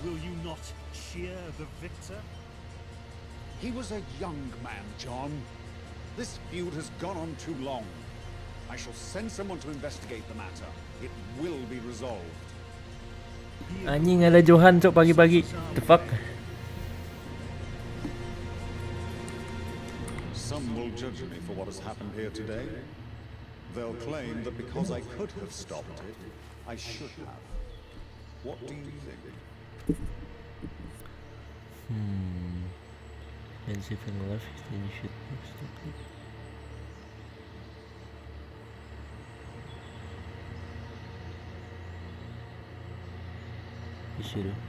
Will you not cheer the victor? He was a young man, John. This feud has gone on too long. I shall send someone to investigate the matter. It will be resolved. Anjing ada Johan cok pagi-pagi. The fuck? Some will judge me for what has happened here today. They'll claim that because I could have stopped it, I should have. What do you think? Let's see if I'm left, then you should stop it. You should have.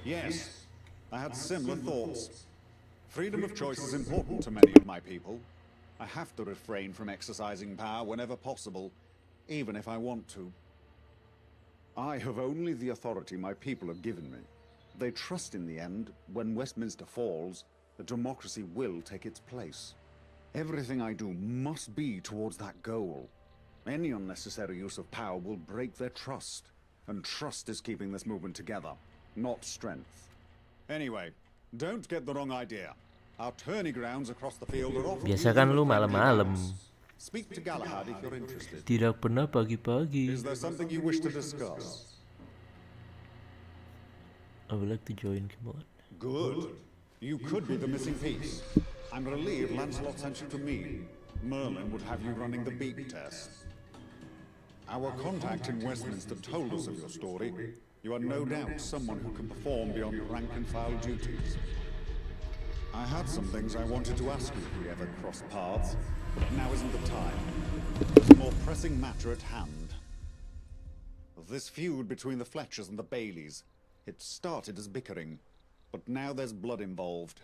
Yes, I had similar thoughts. Freedom of choice is important to many of my people. I have to refrain from exercising power whenever possible, even if I want to. I have only the authority my people have given me. They trust in the end, when Westminster falls, that democracy will take its place. Everything I do must be towards that goal. Any unnecessary use of power will break their trust, and trust is keeping this movement together, not strength. Anyway, don't get the wrong idea. Our tourney grounds across the field are often Biasa kan lu malam-malam. Speak to Galahad if you're interested. Tidak pernah pagi-pagi. Is there something you wish to discuss? I would like to join, come on. Good. You could be the missing piece. I'm relieved Lancelot sent you to me. Merlin would have you running the beak test. Our contact in Westminster told us of your story. You are no doubt someone who can perform beyond rank-and-file duties. I had some things I wanted to ask you if we ever crossed paths, but now isn't the time. There's a more pressing matter at hand. This feud between the Fletchers and the Baileys. It started as bickering, but now there's blood involved.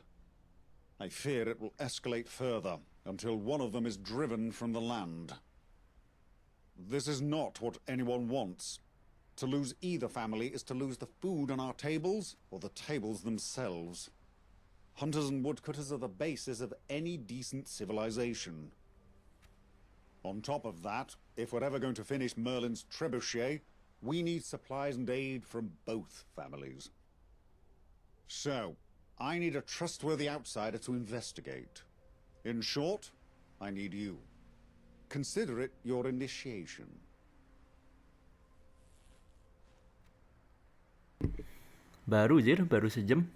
I fear it will escalate further until one of them is driven from the land. This is not what anyone wants. To lose either family is to lose the food on our tables or the tables themselves. Hunters and woodcutters are the basis of any decent civilization. On top of that, if we're ever going to finish Merlin's trebuchet, we need supplies and aid from both families. So, I need a trustworthy outsider to investigate. In short, I need you. Consider it your initiation. Baru sejam.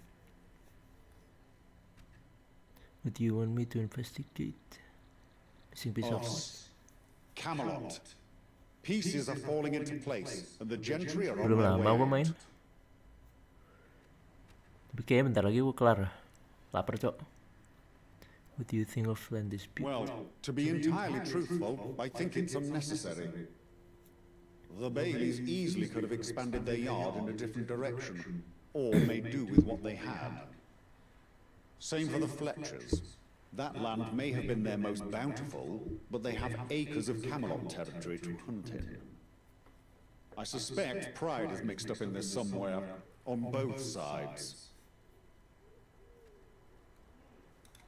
What do you want me to investigate? Missing piece of Camelot. Pieces are falling into place, and the gentry are on Belum their lama way gue out. main. Tapi kayaknya bentar lagi gue kelar. Lapar, Cok. What do you think of land dispute? Well, to be entirely truthful, I think it's unnecessary. The Baileys easily could have expanded their yard in a different direction, or made do with what they had. Same for the Fletchers. That land may have been their most bountiful, but they have acres of Camelot territory to hunt in. I suspect pride is mixed up in this somewhere, on both sides.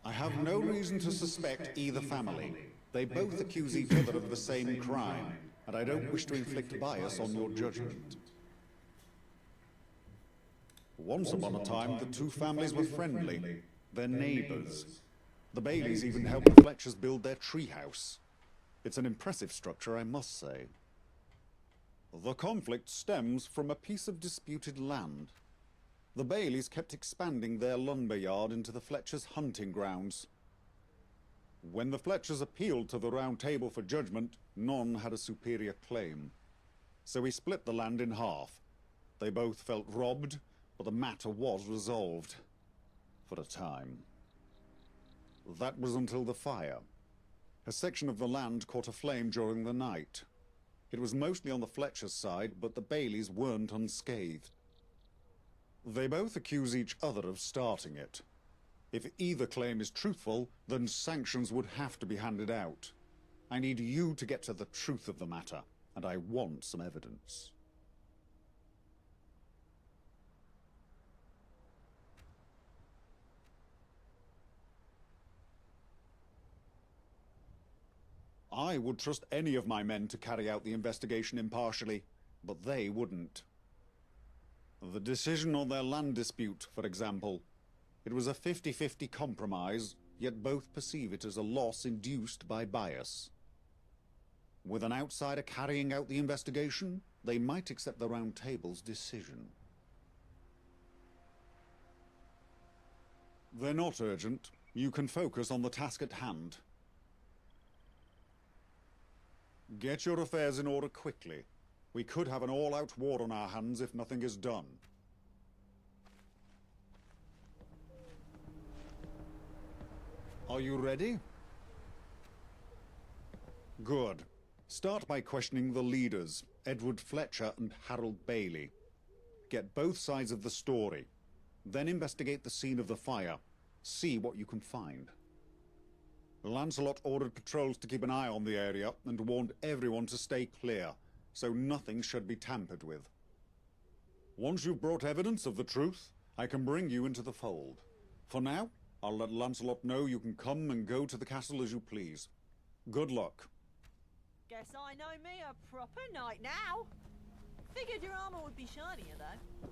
I have no reason to suspect either family. They both accuse each other of the same crime, and I don't wish to inflict bias on your judgment. Once upon a time, the two families were friendly. They're neighbors. The Baileys even helped the Fletchers build their treehouse. It's an impressive structure, I must say. The conflict stems from a piece of disputed land. The Baileys kept expanding their lumber yard into the Fletchers' hunting grounds. When the Fletchers appealed to the Round Table for judgment, none had a superior claim. So we split the land in half. They both felt robbed, but the matter was resolved. For a time. That was until the fire. A section of the land caught aflame during the night. It was mostly on the Fletcher's side, but the Baileys weren't unscathed. They both accuse each other of starting it. If either claim is truthful, then sanctions would have to be handed out. I need you to get to the truth of the matter, and I want some evidence. I would trust any of my men to carry out the investigation impartially, but they wouldn't. The decision on their land dispute, for example. It was a 50-50 compromise, yet both perceive it as a loss induced by bias. With an outsider carrying out the investigation, they might accept the Round Table's decision. They're not urgent. You can focus on the task at hand. Get your affairs in order quickly. We could have an all-out war on our hands if nothing is done. Are you ready? Good. Start by questioning the leaders, Edward Fletcher and Harold Bailey. Get both sides of the story. Then investigate the scene of the fire. See what you can find. Lancelot ordered patrols to keep an eye on the area and warned everyone to stay clear, so nothing should be tampered with. Once you've brought evidence of the truth, I can bring you into the fold. For now, I'll let Lancelot know you can come and go to the castle as you please. Good luck. Guess I know me a proper knight now. Figured your armor would be shinier, though.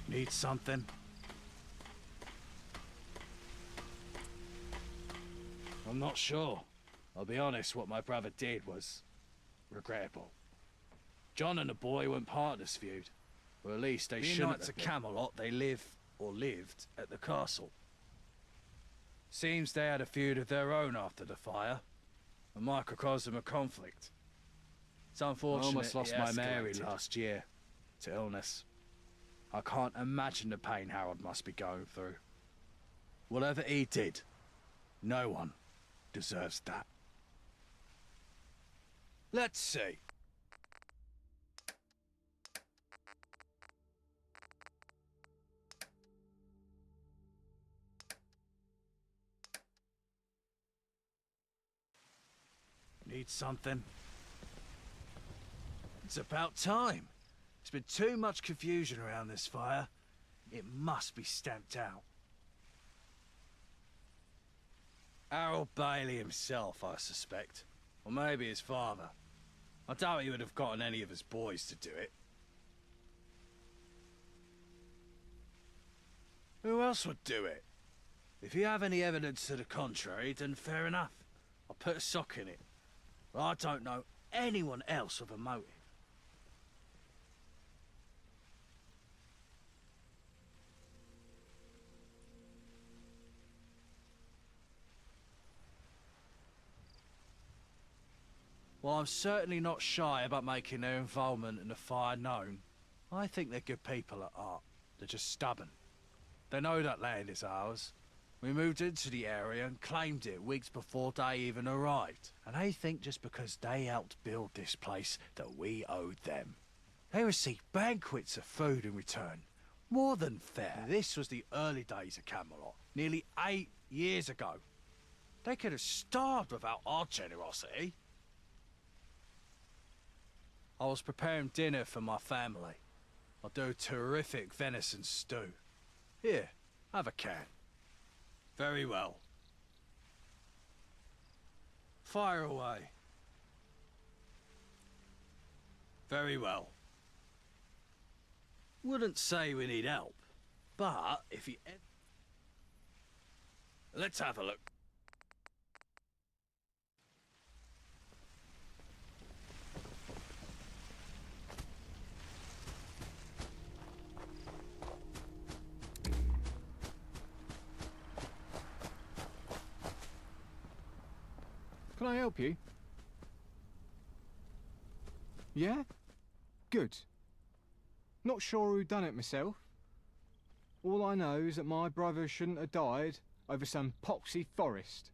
Need something? I'm not sure. I'll be honest, what my brother did was regrettable. John and the boy weren't part of this feud. Or at least they shouldn't have been. Knights of Camelot, they live, or lived, at the castle. Seems they had a feud of their own after the fire. A microcosm of conflict. It's unfortunate I almost lost my Mary last year to illness. I can't imagine the pain Harold must be going through. Whatever he did, no one deserves that. Let's see. Need something? It's about time. There's been too much confusion around this fire. It must be stamped out. Harold Bailey himself, I suspect. Or maybe his father. I doubt he would have gotten any of his boys to do it. Who else would do it? If you have any evidence to the contrary, then fair enough. I'll put a sock in it. But I don't know anyone else with a motive. While I'm certainly not shy about making their involvement in the fire known, I think they're good people at heart. They're just stubborn. They know that land is ours. We moved into the area and claimed it weeks before they even arrived. And they think just because they helped build this place that we owed them. They received banquets of food in return. More than fair. This was the early days of Camelot, nearly 8 years ago. They could have starved without our generosity. I was preparing dinner for my family. I do terrific venison stew. Here, have a can. Very well. Fire away. Very well. Wouldn't say we need help, but if you... Let's have a look. Can I help you? Yeah? Good. Not sure who done it myself. All I know is that my brother shouldn't have died over some poxy forest.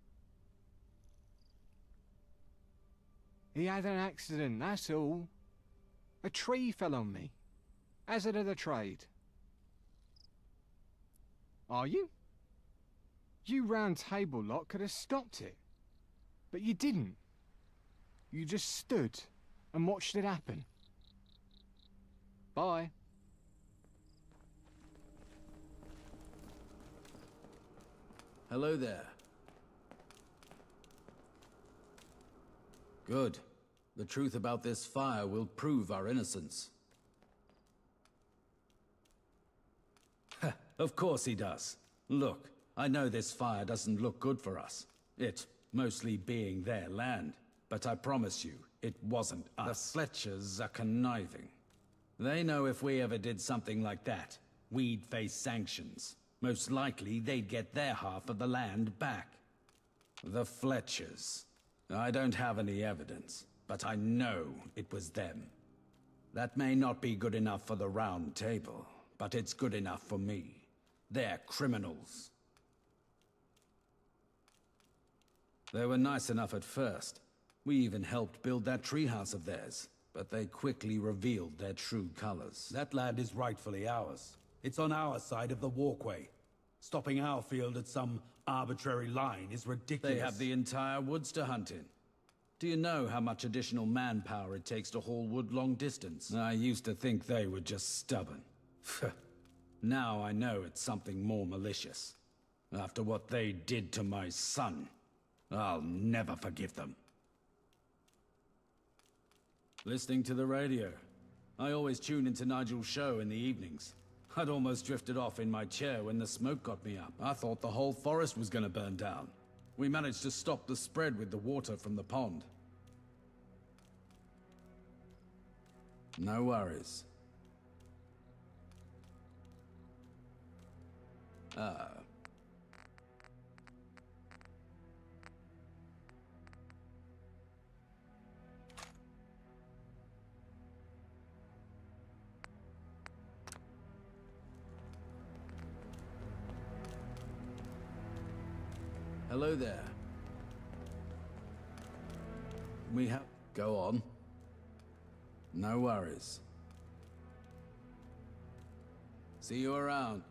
He had an accident, that's all. A tree fell on me. Hazard of the trade. Are you? You round table lot could have stopped it. But you didn't. You just stood and watched it happen. Bye. Hello there. Good. The truth about this fire will prove our innocence. Of course he does. Look, I know this fire doesn't look good for us. It mostly being their land. But I promise you, it wasn't us. The Fletchers are conniving. They know if we ever did something like that, we'd face sanctions. Most likely, they'd get their half of the land back. The Fletchers. I don't have any evidence, but I know it was them. That may not be good enough for the Round Table, but it's good enough for me. They're criminals. They were nice enough at first. We even helped build that treehouse of theirs, but they quickly revealed their true colors. That land is rightfully ours. It's on our side of the walkway. Stopping our field at some arbitrary line is ridiculous. They have the entire woods to hunt in. Do you know how much additional manpower it takes to haul wood long distance? I used to think they were just stubborn. Now I know it's something more malicious. After what they did to my son, I'll never forgive them. Listening to the radio. I always tune into Nigel's show in the evenings. I'd almost drifted off in my chair when the smoke got me up. I thought the whole forest was gonna burn down. We managed to stop the spread with the water from the pond. No worries. Hello there. We have... Go on. No worries. See you around.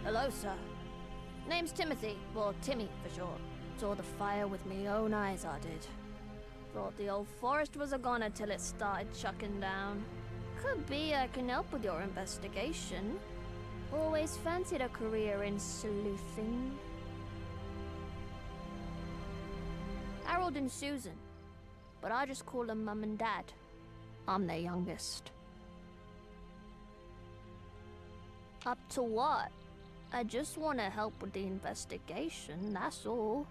Hello, sir. Name's Timothy, or Timmy for short. Saw the fire with me own eyes, I did. Thought the old forest was a-goner till it started chucking down. Could be I can help with your investigation. Always fancied a career in sleuthing. Harold and Susan, but I just call them Mum and Dad. I'm their youngest. Up to what? I just want to help with the investigation, that's all.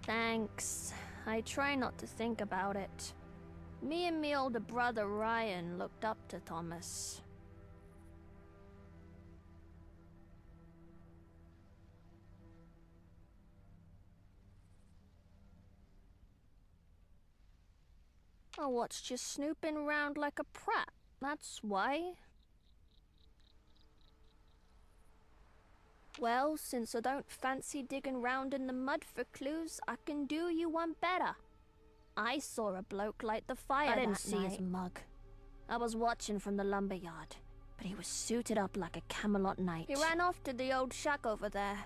Thanks. I try not to think about it. Me and me older brother Ryan looked up to Thomas. I watched you snooping around like a prat. That's why. Well, since I don't fancy digging round in the mud for clues, I can do you one better. I saw a bloke light the fire. I didn't see his mug. I was watching from the lumberyard, but he was suited up like a Camelot knight. He ran off to the old shack over there.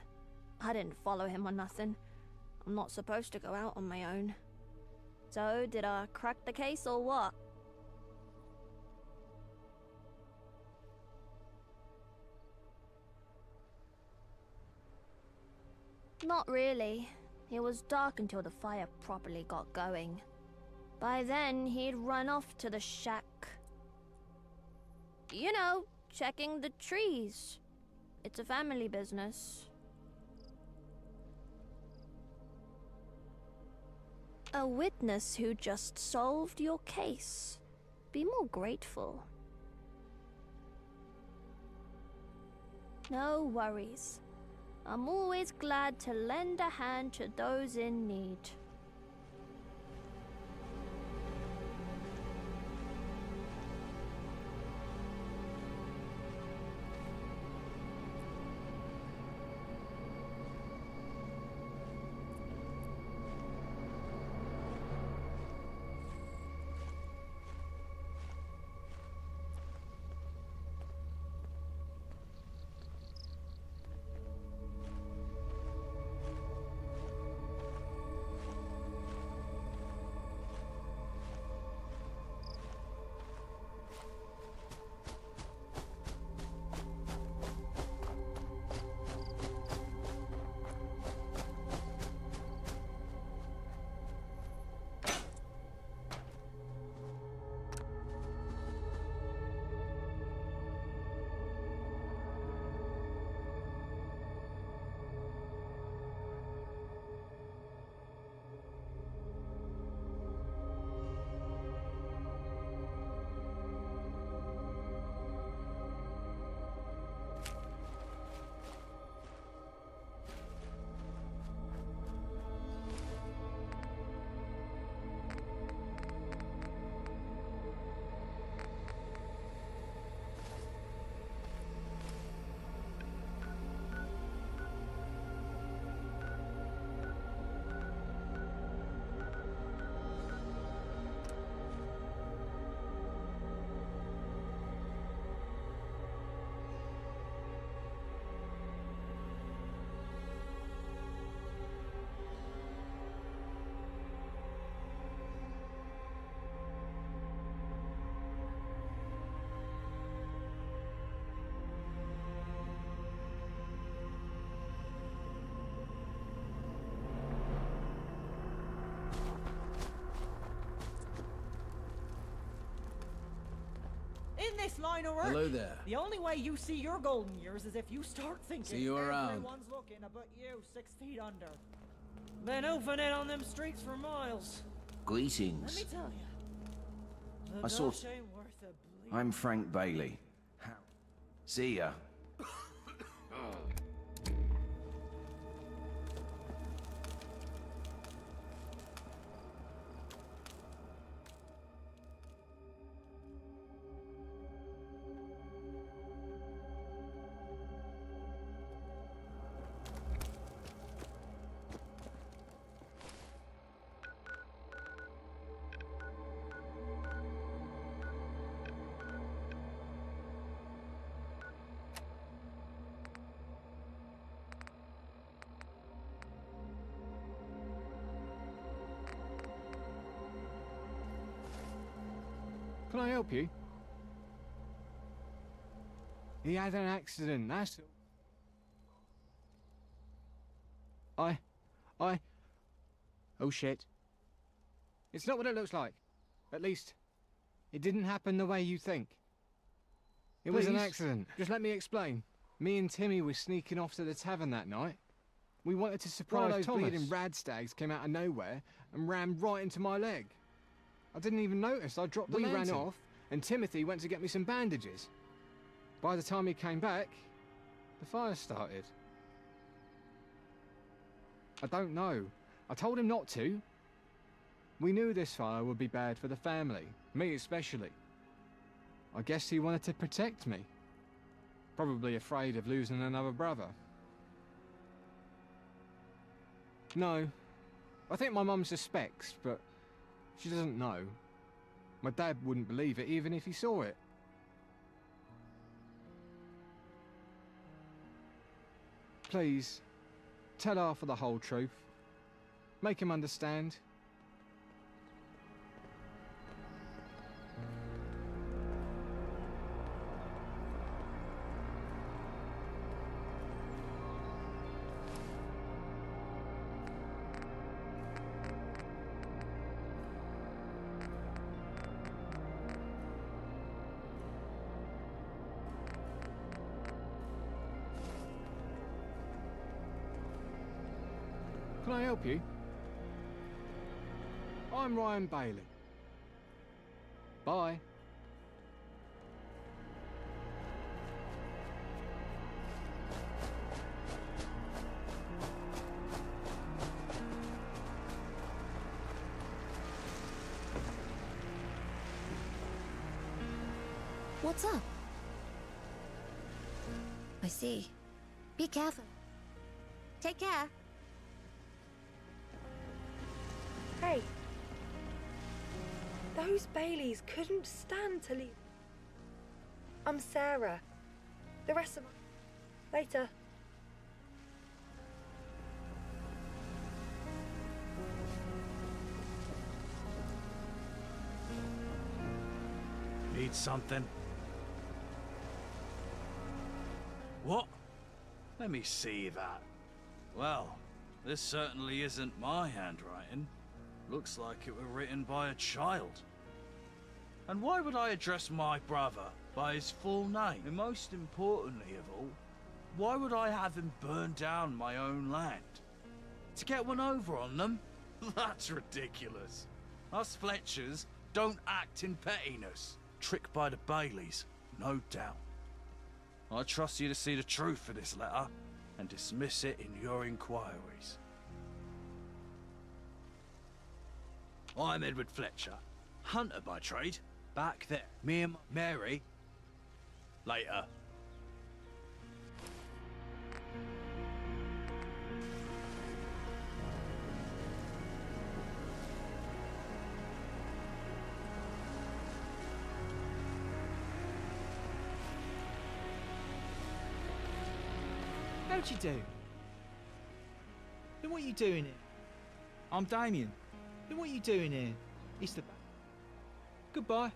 I didn't follow him or nothing. I'm not supposed to go out on my own. So, did I crack the case or what? Not really. It was dark until the fire properly got going. By then, he'd run off to the shack. You know, checking the trees. It's a family business. A witness who just solved your case. Be more grateful. No worries. I'm always glad to lend a hand to those in need. In this line of work, Hello there. the only way you see your golden years is if you start thinking See you around. everyone's looking but you 6 feet under. Been oofing it on them streets for miles. Greetings. Let me tell you, the I saw. Dutch ain't worth a bleed. I'm Frank Bailey. See ya. Can I help you? He had an accident, that's all. Oh shit. It's not what it looks like. At least, it didn't happen the way you think. It was an accident. Just let me explain. Me and Timmy were sneaking off to the tavern that night. We wanted to surprise Thomas. Those bleeding radstags came out of nowhere and rammed right into my leg. I didn't even notice. I dropped the lantern. We ran off, and Timothy went to get me some bandages. By the time he came back, the fire started. I don't know. I told him not to. We knew this fire would be bad for the family, me especially. I guess he wanted to protect me. Probably afraid of losing another brother. No, I think my mum suspects, but she doesn't know. My dad wouldn't believe it even if he saw it. Please, tell Arthur the whole truth. Make him understand. Can I help you? I'm Ryan Bailey. Bye. What's up? I see. Be careful. Take care. Hey. Those Baileys couldn't stand to leave. I'm Sarah. The rest of my... Later. Need something? What? Let me see that. Well, this certainly isn't my handwriting. Looks like it were written by a child. And why would I address my brother by his full name? And most importantly of all, why would I have him burn down my own land? To get one over on them? That's ridiculous. Us Fletchers don't act in pettiness. Tricked by the Baileys, no doubt. I trust you to see the truth of this letter and dismiss it in your inquiries. I'm Edward Fletcher, hunter by trade. Back there, me and Mary. Later. How'd you do? Then what are you doing here? I'm Damien. Then what are you doing here? It's the... Goodbye.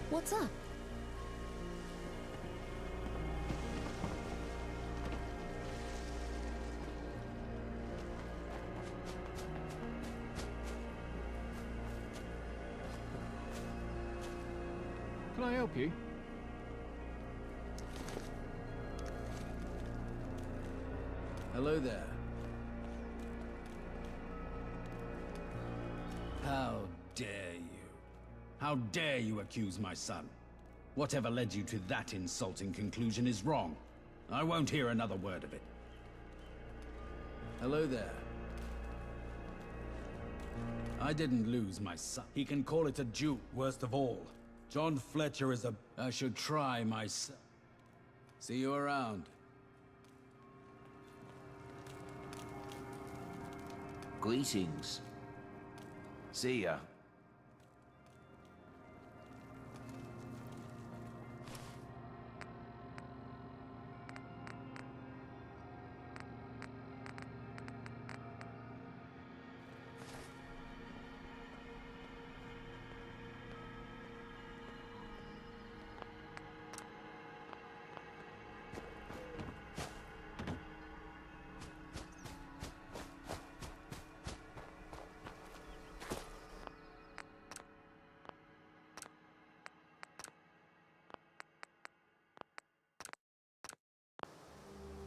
What's up? Can I help you? Hello there. How dare you? How dare you accuse my son? Whatever led you to that insulting conclusion is wrong. I won't hear another word of it. Hello there. I didn't lose my son. He can call it a Jew. Worst of all, John Fletcher is a... I should try myself. See you around. Greetings. See ya.